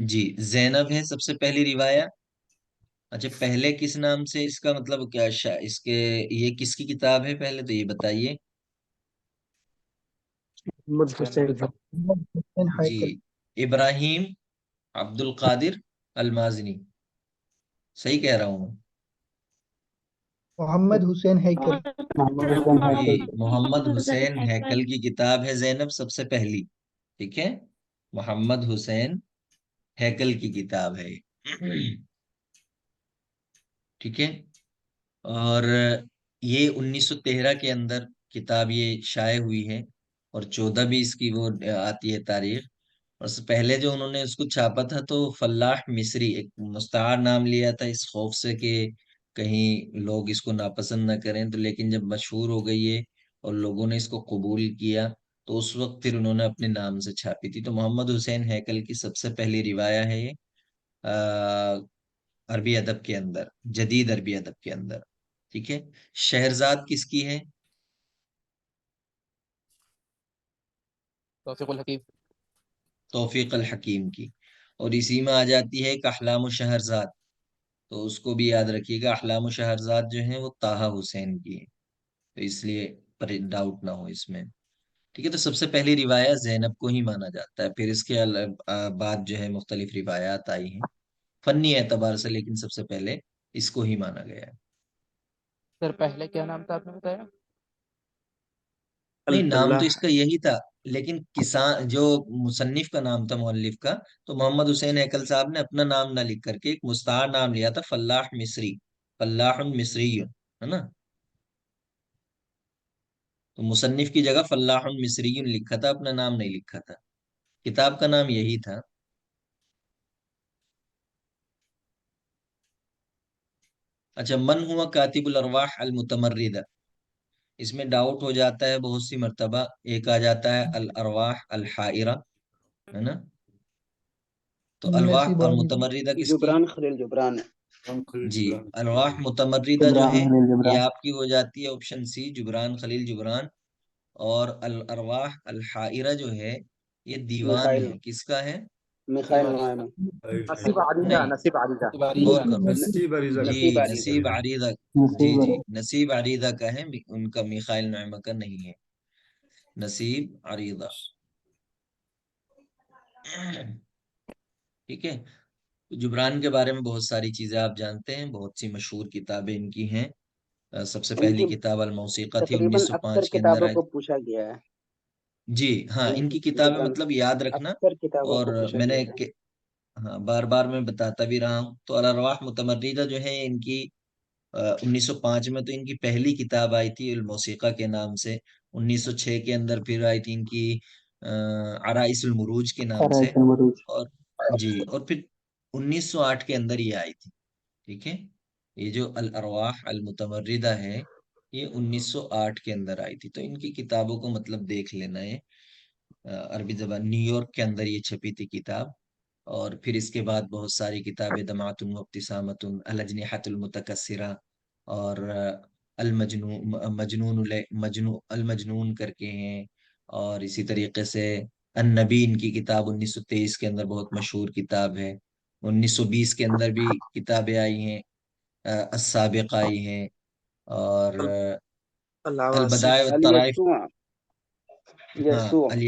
जी, जैनब है सबसे पहली रिवायत। अच्छा, पहले किस नाम से इसका मतलब क्या इसके, ये किसकी किताब है पहले तो ये बताइए। मोहम्मद हुसैन है। मोहम्मद हुसैन जी, हैकल। इब्राहिम अब्दुल कादिर अलमाजनी, सही कह रहा हूँ मैं? मोहम्मद हुसैन हैकल। मोहम्मद हुसैन जी, हैकल। मोहम्मद हुसैन हैकल की किताब है जैनब सबसे पहली। ठीक है, मोहम्मद हुसैन हैकल की किताब है ये। ठीक है, और ये 1913 के अंदर किताब ये शाये हुई है, और 14 भी इसकी वो आती है तारीख। और उससे पहले जो उन्होंने उसको छापा था तो फल्लाह मिस्री, एक मुस्तार नाम लिया था इस खौफ से कि कहीं लोग इसको नापसंद ना करें। तो लेकिन जब मशहूर हो गई है और लोगों ने इसको कबूल किया, तो उस वक्त फिर उन्होंने अपने नाम से छापी थी। तो मोहम्मद हुसैन हैकल की सबसे पहली रिवाया है ये अरबी अदब के अंदर, जदीद अरबी अदब के अंदर। ठीक है, शहरजाद किसकी है? तौफीकुल हकीम। तौफीक अल हकीम की। और इसी में आ जाती है एक अहलाम शहरजाद, तो उसको भी याद रखिएगा। अहलाम शहरजाद जो है वो ताहा हुसैन की है, तो इसलिए पर डाउट ना हो इसमें। ठीक है, तो सबसे पहली रिवायत जैनब को ही माना जाता है, फिर इसके बाद जो है मुख्तलिफ रिवायात आई हैं फनी एतबार से, लेकिन सबसे पहले इसको ही माना गया है। सर पहले क्या नाम था आपने बताया? नहीं, अल नाम तो फल्लाह। इसका यही था, लेकिन किसान जो मुसन्निफ का नाम था, मुअल्लिफ का, तो मोहम्मद हुसैन हैकल साहब ने अपना नाम ना लिख करके एक मुस्तार नाम लिया था, फल्लाह मिस्री, फल्लाह मिस्री, है ना। तो मुसन्निफ की जगह फल्लाह मिस्री लिखा था, अपना नाम नहीं लिखा था। किताब का नाम यही था। अच्छा, मन हुआ कातिबुल अरवाह अल मुतमर्रिदा। इसमें डाउट हो जाता है बहुत सी मर्तबा। एक आ जाता है अल अरवाह अल हाइरा, है ना। तो अरवाह नसीब और अली। मुतमर्रिदा किसकी? जुबरान खलील जुबरान। हम खलील जी, जिब्रान अरवाह मुतमर्रिदा जो जबरान है खलील ये जबरान। आपकी हो जाती है ऑप्शन सी, जुबरान खलील जुबरान। और अल अरवाह अल हाइरा जो है ये दीवान मिखाइल है, किसका है? मिखाइल तिवारी का। नोएमी। नसीब आरिजा, नहीं, नसीब आरिजा। तिवारी गौर का। करो। नसीब अरीजा जी, का नसीब अली का। नसीब आरिदा। जी नसीब जी, अली। नसीब आरिदा का है, उनका मिखाइल नईमा का नहीं है। नसीब आरिदा। ठीक है। जुबरान के बारे में बहुत सारी चीजें आप जानते हैं, बहुत सी मशहूर किताबें इनकी हैं। सबसे पहली इनकी किताब अल मौसीका थी, तकरीबन अक्सर 1905 के अंदर किताबों आई। को पूछा गया है। जी हाँ, इनकी किताबें जुबरान मतलब याद रखना। अक्सर किताबों और को पूछा मैंने गया है। हाँ, बार बार मैं बताता भी रहा हूँ। तो अल अरवाह मुतमर्रिदा जो है इनकी 1905 में तो इनकी पहली किताब आई थी अल मौसीका के नाम से। 1906 के अंदर फिर आई थी इनकी अराइसुल मुरूज के नाम से। राइफल मरूज। और जी, और फिर 1908 के अंदर ये आई थी। ठीक है। ये जो अल अरवाह अल मुतमर्रिदा है, ये 1908 के अंदर आई थी। तो इनकी किताबों को मतलब देख लेना है। अरबी जबान, न्यूयॉर्क के अंदर ये छपी थी किताब। और फिर इसके बाद बहुत सारी किताबें, दमातुन व इब्तिसामतुन, अल अजनिहतुल मुतकस्सिरा, और अल मजनून, अल मजनून करके हैं। और इसी तरीके से अन्नबी इनकी किताब 1923 के अंदर बहुत मशहूर किताब है। 1920 के अंदर भी किताबें आई हैं, अस्साबिक़ा आई हैं। और अल अलावासी। बदाए व अल तराइफ। यसूआ, हाँ, यसूआ, अल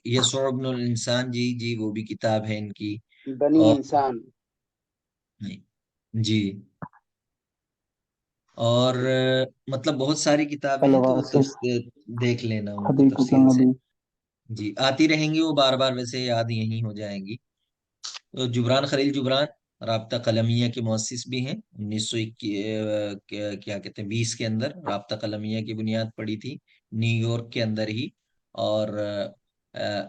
यसू इब्नुल इंसान, जी जी, वो भी किताब है इनकी। बनी और इंसान। जी, और मतलब बहुत सारी किताबें अल हैं, तो वो वासिफ। देख लेना उनको हदीकुतुन तफसील से। नबी। जी, आती रहेंगी वो बार बार, वैसे याद यही हो जाएंगी। तो जुबरान खलील जुबरान राब्ता कलमिया के मुअस्सिस भी हैं। 1900 क्या कहते हैं 20 के अंदर राब्ता कलमिया की बुनियाद पड़ी थी, न्यूयॉर्क के अंदर ही। और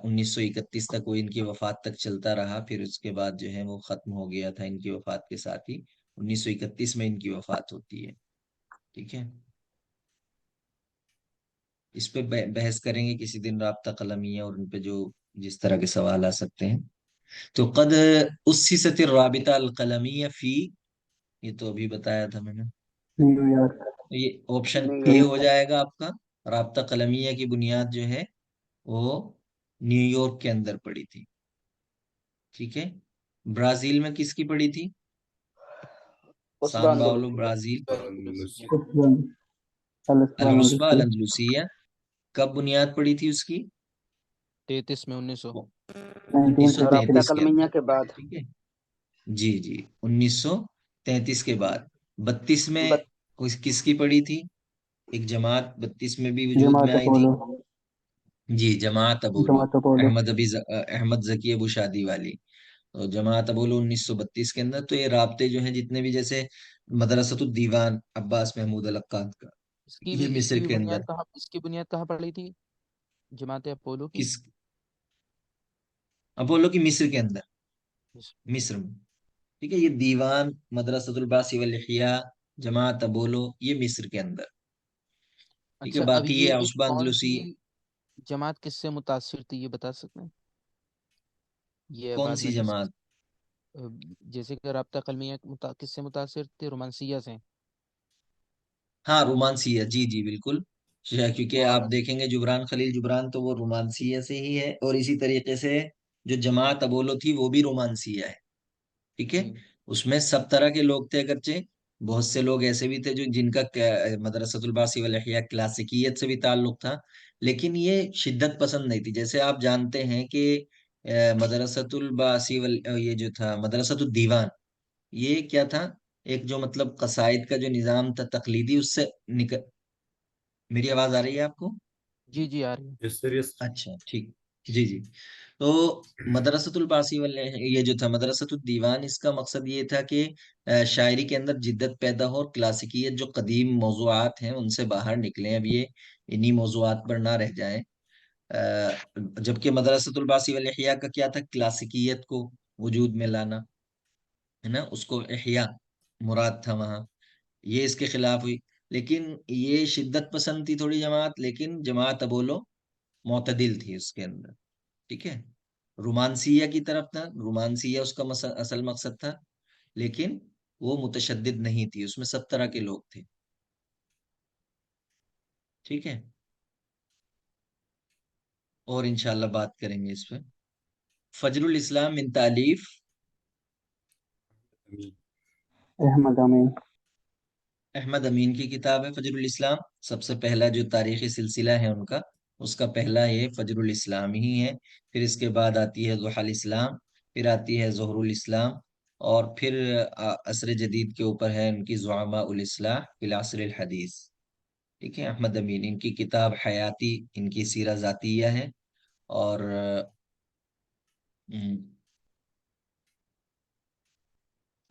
1931 तक वो इनकी वफात तक चलता रहा। फिर उसके बाद जो है वो खत्म हो गया था इनकी वफात के साथ ही। 1931 में इनकी वफात होती है। ठीक है। इस पे बहस करेंगे किसी दिन, राब्ता कलमिया और उन पे जो जिस तरह के सवाल आ सकते हैं। तो कद उस्सिसत राबिता अल कलमिया फी, ये तो अभी बताया था मैंने। न्यूयॉर्क। तो ये ऑप्शन ए न्यूयॉर्क। हो जाएगा आपका। राब्ता कलमिया की बुनियाद जो है वो न्यूयॉर्क के अंदर पड़ी थी। ठीक है। ब्राजील में किसकी पड़ी थी? सान उस्मान पाउलो, दलुसी। ब्राजील। उसबन। अल अल उस्मान उसबा अल मरूज। अंदलुसिया, कब बुनियाद पड़ी थी उसकी? 33 में 1900। राब्ता 1933 के अंदर। कलमिया के बाद ठीक है। जी जी, 1933 के बाद। 32 में बत, किसकी पड़ी थी? एक जमात 32 में भी वजूद में जमात आई थी। अपोलो। जी, जमात अबोलो। जमात अपोलो। अहमद जकी अबू शादी वाली। तो जमात अबोलो 1932 के अंदर। तो ये राब्ते जो हैं जितने भी, जैसे मदरसतुद दीवान अब्बास महमूद अलक्काद का, ये इसकी मिस्र भी के बुनियाद अंदर। कहाँ, इसकी बुनियाद कहाँ पड़ी थी? जमात अपोलो की। किस? अपोलो की मिस्र के अंदर, इस- मिस्र में। ठीक है। ये दीवान, मदरसतुल बासी वल इह्या, जमात अबोलो, ये मिस्र के अंदर। ठीक है। अच्छा, अब बाकी ये ये औसबा कौन सी अंदलुसी। जमात किससे मुतासिर थी, ये बता सकते हैं? ये कौन बाद सी में जमात? डिस्कस। जैसे कि राब्ता कलमिया किससे मुतासिर थे? रोमांसिया से। हाँ, रोमांसिया, जी जी बिल्कुल। क्योंकि आप और देखेंगे जुबरान खलील जुबरान तो वो रोमांसिया से ही है। और इसी तरीके से जो जमात अबोलो थी वो भी रोमांसिया है। ठीक है। जी। उसमें सब तरह के लोग थे, अगरचे बहुत से लोग ऐसे भी थे जो जिनका मदरसतुल बासी वल इह्या क्लासिकियत से भी ताल्लुक था। लेकिन ये शिद्दत पसंद नहीं थी। जैसे आप जानते हैं कि मदरसतुल बासी वल ये जो था मदरसतुल दीवान, ये क्या था? एक जो मतलब कसाइद का जो निजाम था तकलीदी, उससे निकल। मेरी आवाज आ रही है आपको? जी जी, आ रही है। Yes sir, yes. अच्छा, ठीक। जी जी। तो मदरसतुल बासी वाले, ये जो था मदरसतुल दीवान, इसका मकसद ये था कि शायरी के अंदर जिद्दत पैदा हो और क्लासिकियत जो कदीम मौजुआत हैं उनसे बाहर निकलें। अब ये इन्हीं मौजुआत पर ना रह जाएं। जबकि मदरसतुल बासी वल इह्या का क्या था? क्लासिकियत को वजूद में लाना, है ना, उसको इह्या मुराद था वहाँ। ये इसके खिलाफ हुई। लेकिन ये शिद्दत पसंद थी थोड़ी जमात, लेकिन जमात अबोलो मोतदिल थी उसके अंदर। ठीक है। रोमांसिया की तरफ था, रोमांसिया उसका असल मकसद था। लेकिन वो मुतशद्दिद नहीं थी, उसमें सब तरह के लोग थे। ठीक है। और इंशाल्लाह बात करेंगे इस पे। फजरुल इस्लाम मिन तालीफ अमीन। अहमद अमीन। अहमद अमीन की किताब है फजरुल इस्लाम। सबसे पहला जो तारीखी सिलसिला है उनका, उसका पहला ये फजरुल इस्लाम ही है। फिर इसके बाद आती है दुहल इस्लाम, फिर आती है ज़ोहरुल इस्लाम, और फिर असर जदीद के ऊपर है उनकी ज़ुआमा उल इस्लाह फिल असर अल हदीस। ठीक है, अहमद अमीन इनकी किताब हयाती, इनकी सीरा ज़ातिया है। और हम्म,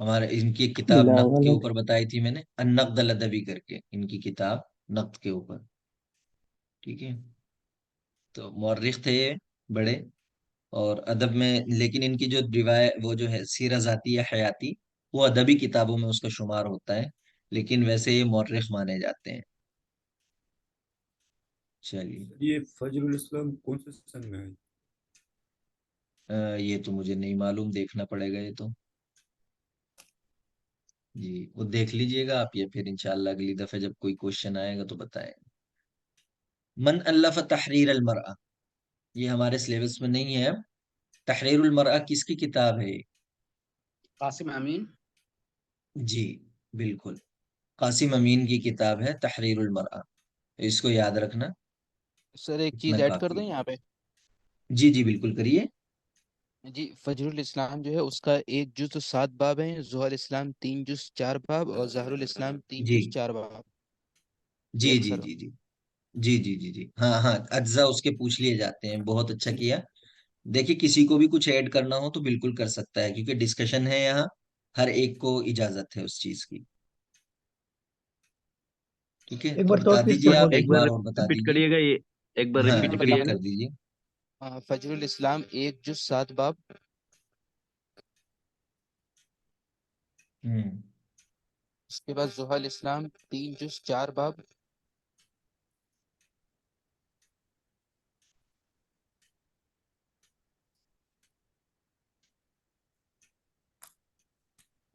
हमारे इनकी एक किताब नक्द के बिलावल ऊपर बताई थी मैंने, अन्नक़्द अल अदबी करके इनकी किताब नक्द के ऊपर। ठीक है, तो मौर्रिख थे ये बड़े, और अदब में, लेकिन इनकी जो रिवायत वो जो है सीरा ज़ातिया हयाती, वो अदबी किताबों में उसका शुमार होता है, लेकिन वैसे ये मौर्रिख माने जाते हैं। चलिए, सर ये फजरुल इस्लाम कौन से सन में है? ये तो मुझे नहीं मालूम, देखना पड़ेगा ये तो। जी, वो देख लीजिएगा आप, या फिर इंशाल्लाह अगली दफे जब कोई क्वेश्चन आएगा तो बताएं। मन अल्लफ़ तहरीर अल मरअ, ये हमारे सिलेबस में नहीं है अब। तहरीरुल मरअ किसकी किताब है ये? कासिम अमीन। जी, बिल्कुल, कासिम अमीन की किताब है तहरीरुल मरअ। इसको याद रखना, सर एक इतना चीज ऐड कर काफी दें है। यहाँ पे। जी जी, बिल्कुल करिए। जी, फजरुल इस्लाम जो है उसका एक जुज तो 7 बाब हैं, जोहर इस्लाम 3 जुज 4 बाब, और जहरुल इस्लाम 3 जी जुज 4 बाब। ये जी जी अक्सर। जी जी जी जी जी जी, हाँ हाँ, अज्जा उसके पूछ लिए जाते हैं, बहुत अच्छा किया। देखिए, किसी को भी कुछ ऐड करना हो तो बिल्कुल कर सकता है, क्योंकि डिस्कशन है यहाँ, हर एक को इजाजत है उस चीज की। ठीक है, एक तो बार बता शॉर्ट लिस्ट दीजिए, कर आप दो। एक एक बार बार और बता रिपीट दीजिए। करिएगा ये, एक बार हाँ, रिपीट मैं बता रिपीट करिएगा। कर दूं। दीजिए। फजरुल इस्लाम एक जुज 7 बाब, हम्म। उसके बाद जोहर इस्लाम 3 जुज 4 बाब,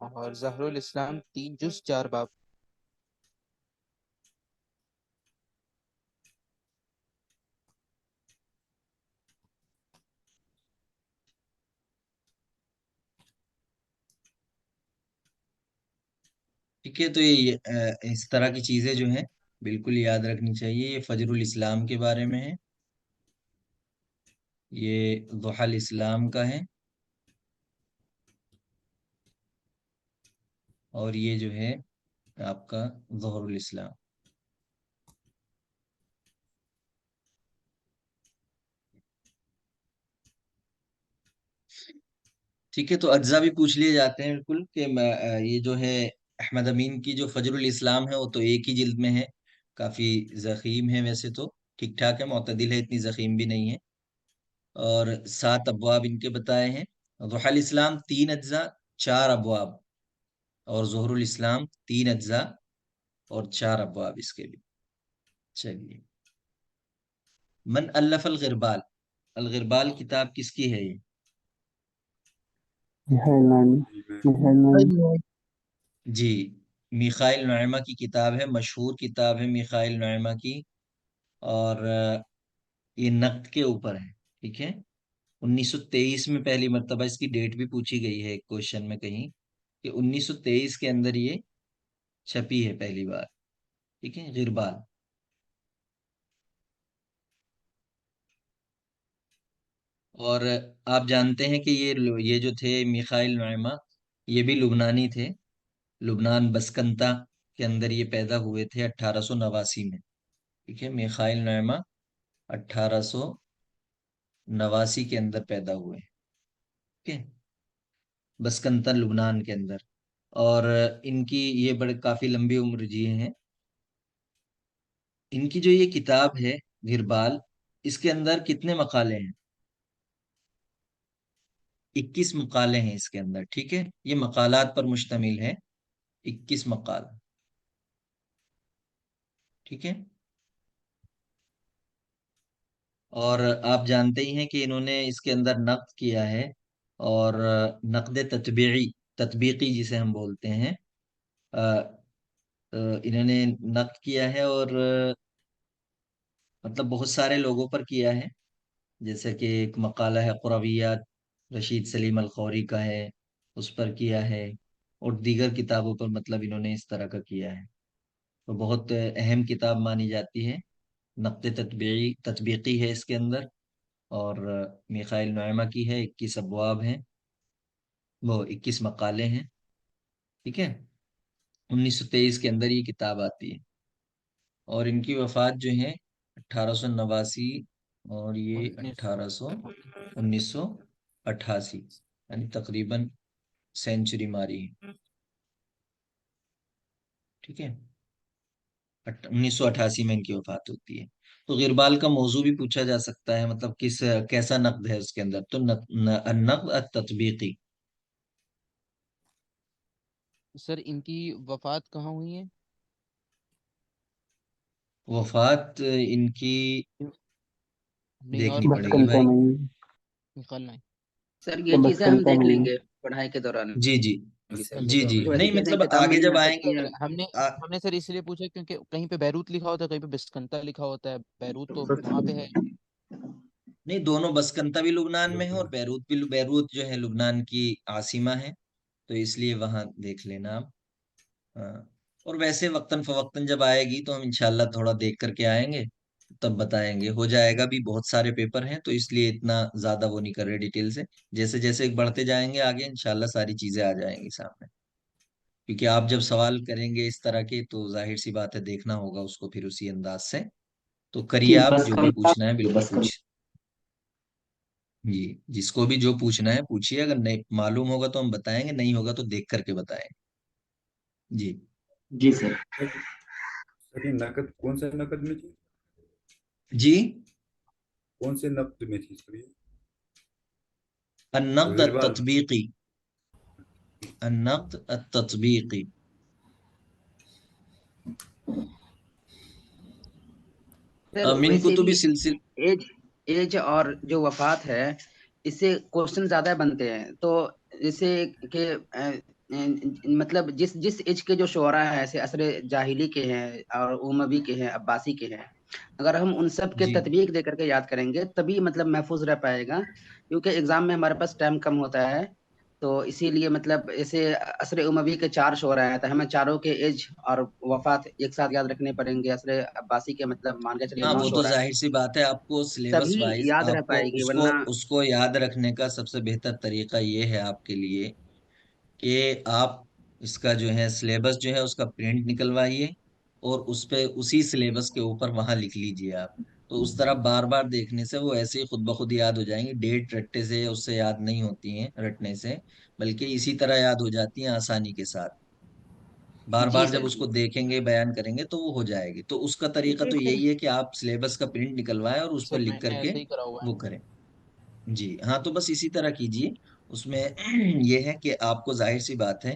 और जहरुल इस्लाम 3 जुज 4 बाब। ठीक है, तो ये इस तरह की चीजें जो हैं बिल्कुल याद रखनी चाहिए। ये फजरुल इस्लाम के बारे में है, ये दुहल इस्लाम का है, और ये जो है आपका ज़ोहरुल इस्लाम। ठीक है, तो अज्जा भी पूछ लिए जाते हैं बिल्कुल, कि ये जो है अहमद अमीन की जो फजरुल इस्लाम है वो तो एक ही जिल्द में है, काफी जखीम है वैसे तो, ठीक ठाक है, मोतदिल है, इतनी जखीम भी नहीं है। और 7 अबवाब इनके बताए हैं। दुहल इस्लाम 3 अज्जा 4 अबवाब, और ज़ोहरुल इस्लाम 3 अज्जा और 4 अबवाब इसके भी। चलिए, मन अल्लफ अल गिरबाल, अल गिरबाल किताब किसकी है ये? मिहाइल नानी। जी मैं मिहाइल नानी। जी, मिखाइल नईमा की किताब है, मशहूर किताब है मिखाइल नईमा की। और ये नक्द के ऊपर है। ठीक है, 1923 में पहली मर्तबा, इसकी डेट भी पूछी गई है एक क्वेश्चन में कहीं, कि 1923 के अंदर ये छपी है पहली बार। ठीक है, गिरबाल। और आप जानते हैं कि ये जो थे मिखाइल नईमा, ये भी लुबनानी थे, लुबनान बसकंता के अंदर ये पैदा हुए थे 1889 में। ठीक है, मिखाइल नईमा 1889 के अंदर पैदा हुए। ठीक है, बसकंतन लुबनान के अंदर। और इनकी ये बड़े काफी लंबी उम्र जिए हैं। इनकी जो ये किताब है घिरबाल, इसके अंदर कितने मकाले हैं? 21 मकाले हैं इसके अंदर। ठीक है, ये मकालात पर मुश्तमिल है, 21 मकाल। ठीक है, और आप जानते ही हैं कि इन्होंने इसके अंदर नक्द किया है, और नक्द तत्बीई, तत्बीकी जिसे हम बोलते हैं, अ, इन्होंने नक्द किया है, और मतलब बहुत सारे लोगों पर किया है। जैसे कि एक मकाला है कुरवियात, रशीद सलीम अल खौरी का है, उस पर किया है, और दीगर किताबों पर मतलब इन्होंने इस तरह का किया है। तो बहुत अहम किताब मानी जाती है, नक़्द तत्बीई तत्बीकी है इसके अंदर। और मिखाइल नुईमा की है, 21 अबवाब हैं। वो 21 मकाले हैं। ठीक है, 1923 के अंदर ये किताब आती है। और इनकी वफात जो है 1889, और ये 1988, यानी तकरीबन सेंचुरी मारी है। ठीक है, 1988 में इनकी वफात होती है। तो गिरबाल का मौजू भी पूछा जा सकता है, मतलब किस कैसा नक्द है उसके अंदर, तो नक्द तत्बीकी। सर इनकी वफात कहाँ हुई है? वफात इनकी न्यूयॉर्क देखनी में पड़ेगी बसकंता भाई। में। निकालना है। सर तो ये चीजें हम बसकंता देख में। लेंगे पढ़ाई के दौरान। जी जी। चलो जी जी, तो वैसे नहीं कहते हैं मतलब किताब आगे में नहीं जब आ आएंगे। सकती है। सर हमने आ, हमने सर इसलिए पूछा क्योंकि कहीं पे बैरूत लिखा होता है, कहीं पे बिस्कंता लिखा होता है। बैरूत तो वहां पे है। नहीं, दोनों, बसकंता भी लुबनान में है और लुबनान। बैरूत भी, बैरूत जो है लुबनान की आसिमा है। तो इसलिए वहां देख लेना आप। हाँ। और वैसे वक्तन फवक्तन जब आएगी तो हम इंशाल्लाह थोड़ा देख करके आएंगे, तब बताएंगे। हो जाएगा, भी बहुत सारे पेपर हैं तो इसलिए इतना ज्यादा वो नहीं कर रहे डिटेल से। जैसे जैसे बढ़ते जाएंगे आगे इंशाल्लाह सारी चीजें आ जाएंगी सामने। क्योंकि आप जब सवाल करेंगे इस तरह के तो जाहिर सी बात है देखना होगा उसको फिर उसी अंदाज से। तो करिए, जी आप बस जो भी कंता। पूछना है बिल्कुल बस पूछ। जी, जिसको भी जो पूछना है पूछिए, अगर नहीं मालूम होगा तो हम बताएंगे, नहीं होगा तो देख करके बताएंगे। जी। जी सर। सर ये नकद कौन से नकद में थी? जी, कौन से नकद में थी सर ये? अन्नक़्द गिरबाल। तत्बीकी। अन्नक़्द तत्बीकी। सर मिन वैसे भी कुतुबी सिलसिल। एज एज और जो वफात है, इससे क्वेश्चन ज्यादा बनते हैं। तो जैसे कि मतलब जिस जिस एज के जो शुअरा हैं, ऐसे असरे जाहिली के हैं और उमवी के हैं, अब्बासी के हैं, अगर हम उन सब के जी तत्वीक दे करके याद करेंगे तभी मतलब महफूज रह पाएगा। क्योंकि एग्जाम में हमारे पास टाइम कम होता है। तो इसीलिए मतलब ऐसे असरे उमवी के चार शोरा हैं, तो हमें चारों के एज और वफात एक साथ याद रखने पड़ेंगे। असरे अब्बासी के मतलब मान के चलिए हाँ, नौ वो तो शोरा हैं, जाहिर सी बात है, आपको सिलेबस तभी वाइज याद रह आपको पाएगी, उसको वरना। उसको याद रखने का सबसे बेहतर तरीका ये है आपके लिए कि आप इसका जो है सिलेबस जो है उसका प्रिंट निकलवाइए, और उस पे उसी सिलेबस के ऊपर वहां लिख लीजिए आप। तो उस तरह बार बार देखने से वो ऐसे ही खुद ब खुद याद हो जाएंगी। डेट रटने से उससे याद नहीं होती हैं, रटने से, बल्कि इसी तरह याद हो जाती हैं आसानी के साथ। बार जी बार जब सर उसको जी। देखेंगे बयान करेंगे तो वो हो जाएगी। तो उसका तरीका जी तो सर। यही है कि आप सिलेबस का प्रिंट निकलवाएं और उस पर सर लिख मैंने करके ऐसे ही करा हुआ है। वो करें। जी हाँ, तो बस इसी तरह कीजिए। उसमें ये है कि आपको जाहिर सी बात है,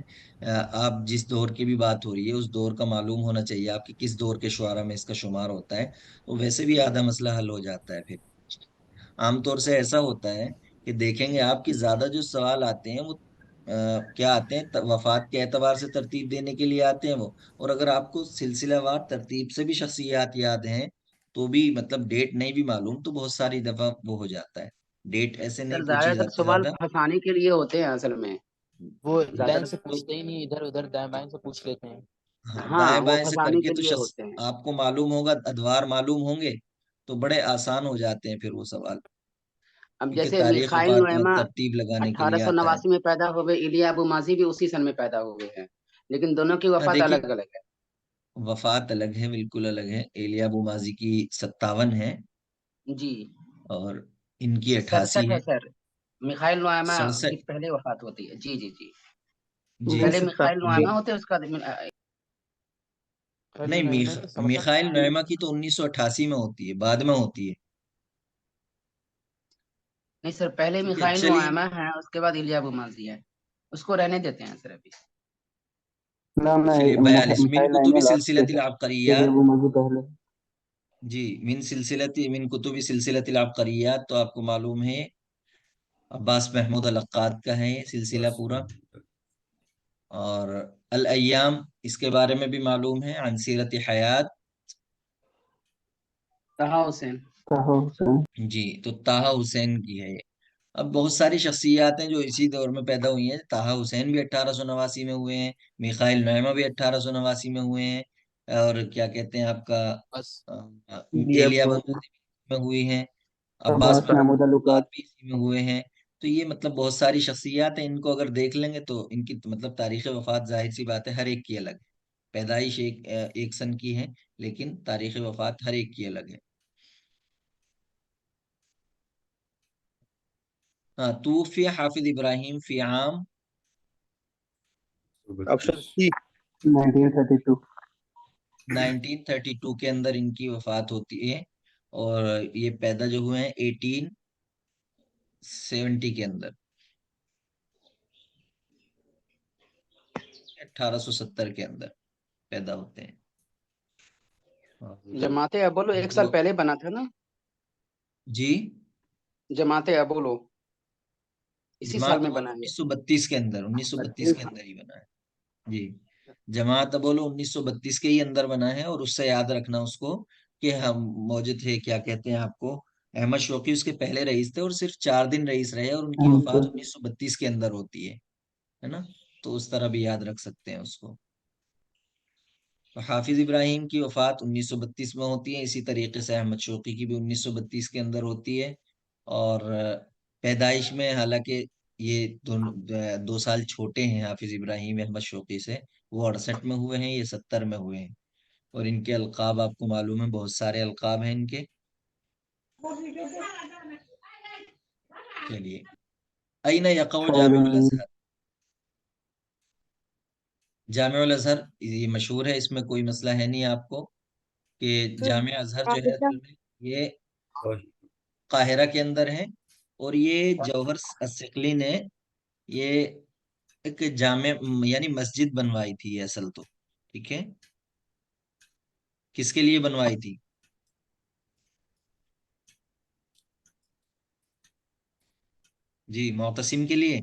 आप जिस दौर की भी बात हो रही है उस दौर का मालूम होना चाहिए आपकी, किस दौर के शुआरा में इसका शुमार होता है। तो वैसे भी आधा मसला हल हो जाता है फिर। आमतौर से ऐसा होता है कि देखेंगे आपकी ज्यादा जो सवाल आते हैं वो क्या आते हैं, वफात के एतबार से तरतीब देने के लिए आते हैं वो। और अगर आपको सिलसिलावार तरतीब से भी शख्सियात याद हैं तो भी मतलब डेट नहीं भी मालूम तो बहुत सारी दफा वो हो जाता है। डेट ऐसे नहीं सर पूछी ज्यादातर जाती सवाल ज्यादा। फंसाने के लिए होते हैं असल में। वो लाइन ज्यादातर से तो पूछते ही नहीं, इधर उधर दाएं बाएं से पूछ लेते हैं। हाँ, हाँ, दाएं वो बाएं से फंसाने करके के तो लिए शख्स होते हैं। आपको मालूम होगा, अदवार मालूम होंगे तो बड़े आसान हो जाते हैं फिर वो सवाल। अब क्योंकि जैसे तारीख मिखाइल वफात नोएमा तरतीब लगाने के लिए आता है। 1889 में पैदा हुए, इलिया अबू माजी भी उसी सन में पैदा हुए हैं, लेकिन दोनों की हाँ वफात देखिए, अलग अलग है। वफात अलग है, बिल्कुल अलग है। एलिया बुमाजी की 57 है जी। और इनकी ये 88 67 है है। सर। मिखाइल नोएमा की 67। पहले वफात होती है। जी जी जी। जी। वो पहले सत्ता मिखाइल जी, नोएमा होते हैं, उसका पहले नहीं, नईमा की 67 मिखाइल में आई। नोएमा की तो 1988 में होती है, बाद में होती है। नहीं सर, पहले ठीक है, मिखाइल चलिए। नोएमा है, उसके बाद इलिया अबू माजी है। उसको रहने देते हैं सर अभी। ना नहीं, चलिए, 42 मिन मिसाइल कुतुबी नाइमा लास्ट पे सिलसिलतिल है। ये अबकरियात। वो मज़ी पहले। जी, मिन कुतुबी सिलसिलतिल अबकरियात, तो आपको मालूम है अब्बास महमूद अल-अक्काद का है ये सिलसिला बस पूरा। और अल अय्याम इसके बारे में भी मालूम है, अन सीरत हयात। तहा हुसैन। ताहा हुसैन। जी, तो ताहा हुसैन की है ये। अब बहुत सारी शख्सियात हैं जो इसी दौर में पैदा हुई हैं। ताहा हुसैन भी 1889 में हुए हैं, मिखाइल नईमा भी 1889 में हुए हैं, और क्या कहते हैं आपका बस दिया एलिया बुआ बुमादी भी में हुई हैं, अब्बास बस अब्बास सर। महमूद महमूद अलुकात। भी इसी में हुए हैं। तो ये मतलब बहुत सारी शख्सियात हैं, इनको अगर देख लेंगे तो इनकी तो मतलब तारीख वफात जाहिर सी बात है हर एक की अलग है। पैदाइश एक सन की है, लेकिन तारीख वफात हर एक की अलग है। हाँ, तूफी हाफिज इब्राहिम फी आम ऑप्शन 132। सी। 1932। 1932 के अंदर इनकी वफात होती है। और ये पैदा जो हुए हैं 1870 के अंदर, 1870 के अंदर पैदा होते हैं। और जमाते अबोलो एक साल जो पहले बना था ना। जी, जमाते अबोलो इसी साल जमात में अव्वल बना है। 1932 के अंदर, 1932 के 32। अंदर ही बना है। जी, जमात बोलो 1932 के ही अंदर बना है। और उससे याद रखना उसको कि हम मौजूद थे, क्या कहते हैं आपको, अहमद शौकी उसके पहले रईस थे और सिर्फ 4 दिन रईस रहे, और उनकी वफात 1932 के अंदर होती है ना। तो उस तरह भी याद रख सकते हैं उसको। तो हाफिज इब्राहिम की वफात 1932 में होती है, इसी तरीके से अहमद शौकी की भी 1932 के अंदर होती है। और पैदाइश में हालांकि ये दोनों 2 साल छोटे हैं हाफिज इब्राहिम अहमद शौकी से। वो 68 में हुए हैं, ये 70 में हुए हैं। और इनके अलकाब आपको मालूम है, बहुत सारे अलकाब हैं इनके। चलिए, अइन यक़उ जामिउल अज़हर। जामिउल अज़हर ये मशहूर है, इसमें कोई मसला है नहीं आपको कि जामिया अज़हर जो है असल में ये काहिरा के अंदर है। और ये जौहर अस्सिकली ने ये एक जामे यानी मस्जिद बनवाई थी ये असल तो। ठीक है, किसके लिए बनवाई थी? जी, मोतसिम के लिए।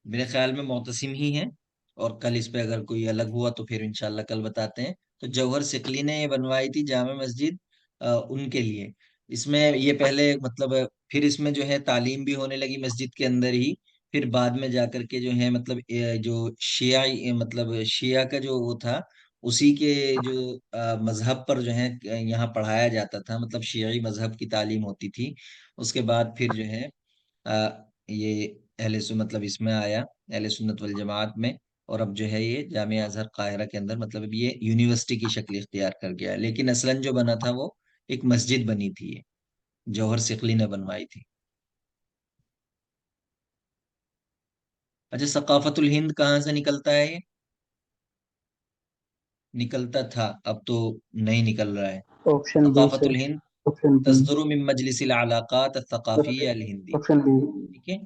मेरे ख्याल में मोतसिम ही है। और कल इस पे अगर कोई अलग हुआ तो फिर इंशाल्लाह कल बताते हैं। तो जौहर सिकली ने ये बनवाई थी जामे मस्जिद उनके लिए। इसमें ये पहले मतलब फिर इसमें जो है तालीम भी होने लगी मस्जिद के अंदर ही। फिर बाद में जाकर के जो है मतलब जो शिया मतलब शिया का जो वो था, उसी के जो मजहब पर जो है यहाँ पढ़ाया जाता था, मतलब शियाई मजहब की तालीम होती थी। उसके बाद फिर जो है ये मतलब इसमें आया, अहले सुन्नत वल जमात में। और अब जो है ये जामिया अजहर काहिरा के अंदर मतलब अब ये यूनिवर्सिटी की शक्ल इख्तियार कर गया है, लेकिन असलन जो बना था वो एक मस्जिद बनी थी, ये जौहर सिकली ने बनवाई थी। अच्छा, सकाफतुल हिंद कहाँ से निकलता है ये? निकलता था, अब तो नहीं निकल रहा है। ऑप्शन बी सकाफतुल सर। Hind option B. तस्दुरु मिन मजलिसिल अलाकात अल-थकाफिय्या अल-हिंदी। Option B. ठीक है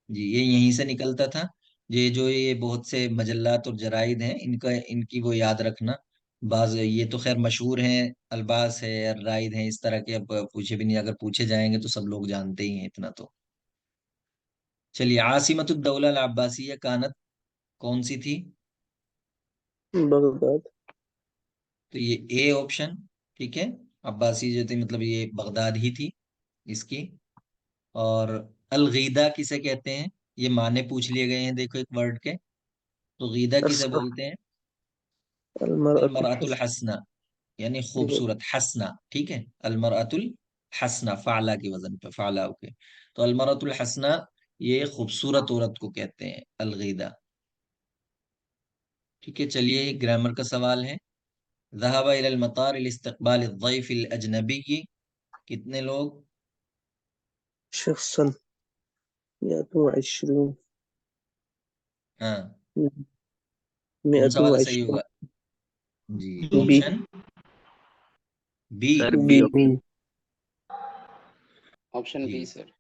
जी, ये यहीं से निकलता था। ये जो ये बहुत से मजल्लात और जराइद हैं, इनका इनकी वो याद रखना। बाज ये तो खैर मशहूर हैं, अल्बास है, राइद है, इस तरह के अब पूछे भी नहीं, अगर पूछे जाएंगे तो सब लोग जानते ही हैं इतना तो। चलिए, आसिमतुद्दौला अल अब्बासिया कानत कौन सी थी? बगदाद। तो ये ए ऑप्शन। ठीक है, अब्बासी जो थी मतलब ये बगदाद ही थी इसकी। और अलगीदा किसे कहते हैं? ये माने पूछ लिए गए हैं, देखो एक वर्ड के। तो गीदा किसे अस्सा। बोलते हैं? अलमरअतुल अलमरातुल हस्न। हसना, यानी खूबसूरत, हसना। ठीक है, अलमरातुल हसना, फाला की वजन पे, फाला के। तो अलमरातुल हसना ये खूबसूरत औरत को कहते हैं अलगीदा। ठीक है, चलिए ग्रामर का सवाल है। ज़हब इलल मतार लिइस्तक़बाल अज़्ज़ैफ़ अल-अजनबी। कितने लोग? शख्सन। 120। हाँ, कौन सा वाला सही 120। होगा? जी, B. Option B. Sir B. B B. Option. Option B जी, सर।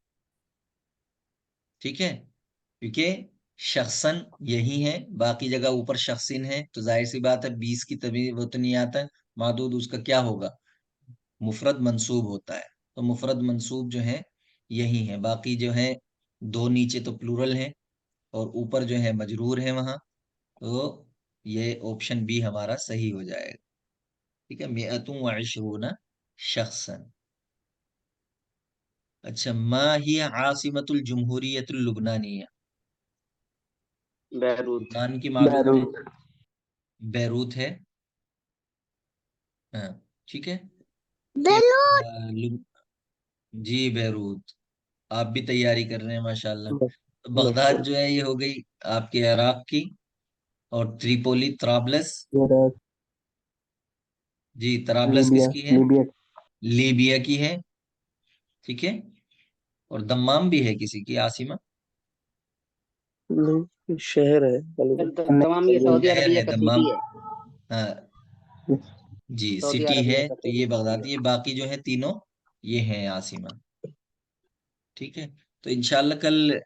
ठीक है, क्योंकि शख्सन यही है, बाकी जगह ऊपर शख्सिन है, तो जाहिर सी बात है 20 की तभी वो तो नहीं आता। मादूद उसका क्या होगा? मुफरद मंसूब होता है। तो मुफरद मंसूब जो है यही है, बाकी जो है दो नीचे तो प्लूरल है और ऊपर जो है मजरूर है वहां। तो ये ऑप्शन बी हमारा सही हो जाएगा। ठीक है, मिअतुन व इशरूना शख्सन। अच्छा, मा हिया आसिमतुल जमहूरियतुल लुबनानिया। बैरूत। लुबनान की मालूम है, बैरूत। बैरूत है। हाँ, ठीक है। जी बेरूत। आप भी तैयारी कर रहे हैं माशाल्लाह। तो बगदाद मशहूर जो है ये हो गई आपके इराक की। और त्रिपोली तराबलस। इराक, जी तराबलस लीबिया किसकी है? लीबिया लीबिया की है। ठीक है। और दम्माम भी है किसी की, आसिमा। नहीं शहर है गलीबन। तमाम ये सऊदी शहर अरबिया है का दम्माम। सिटी है। हाँ जी सऊदी सिटी है, अरबिया का तो ये सिटी बगदाद, है। ये बाकी जो है तीनों ये हैं आसिमा। ठीक है। तो इंशाल्लाह कल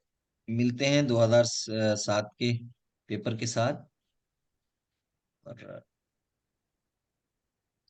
मिलते हैं 2007 के पेपर के साथ। और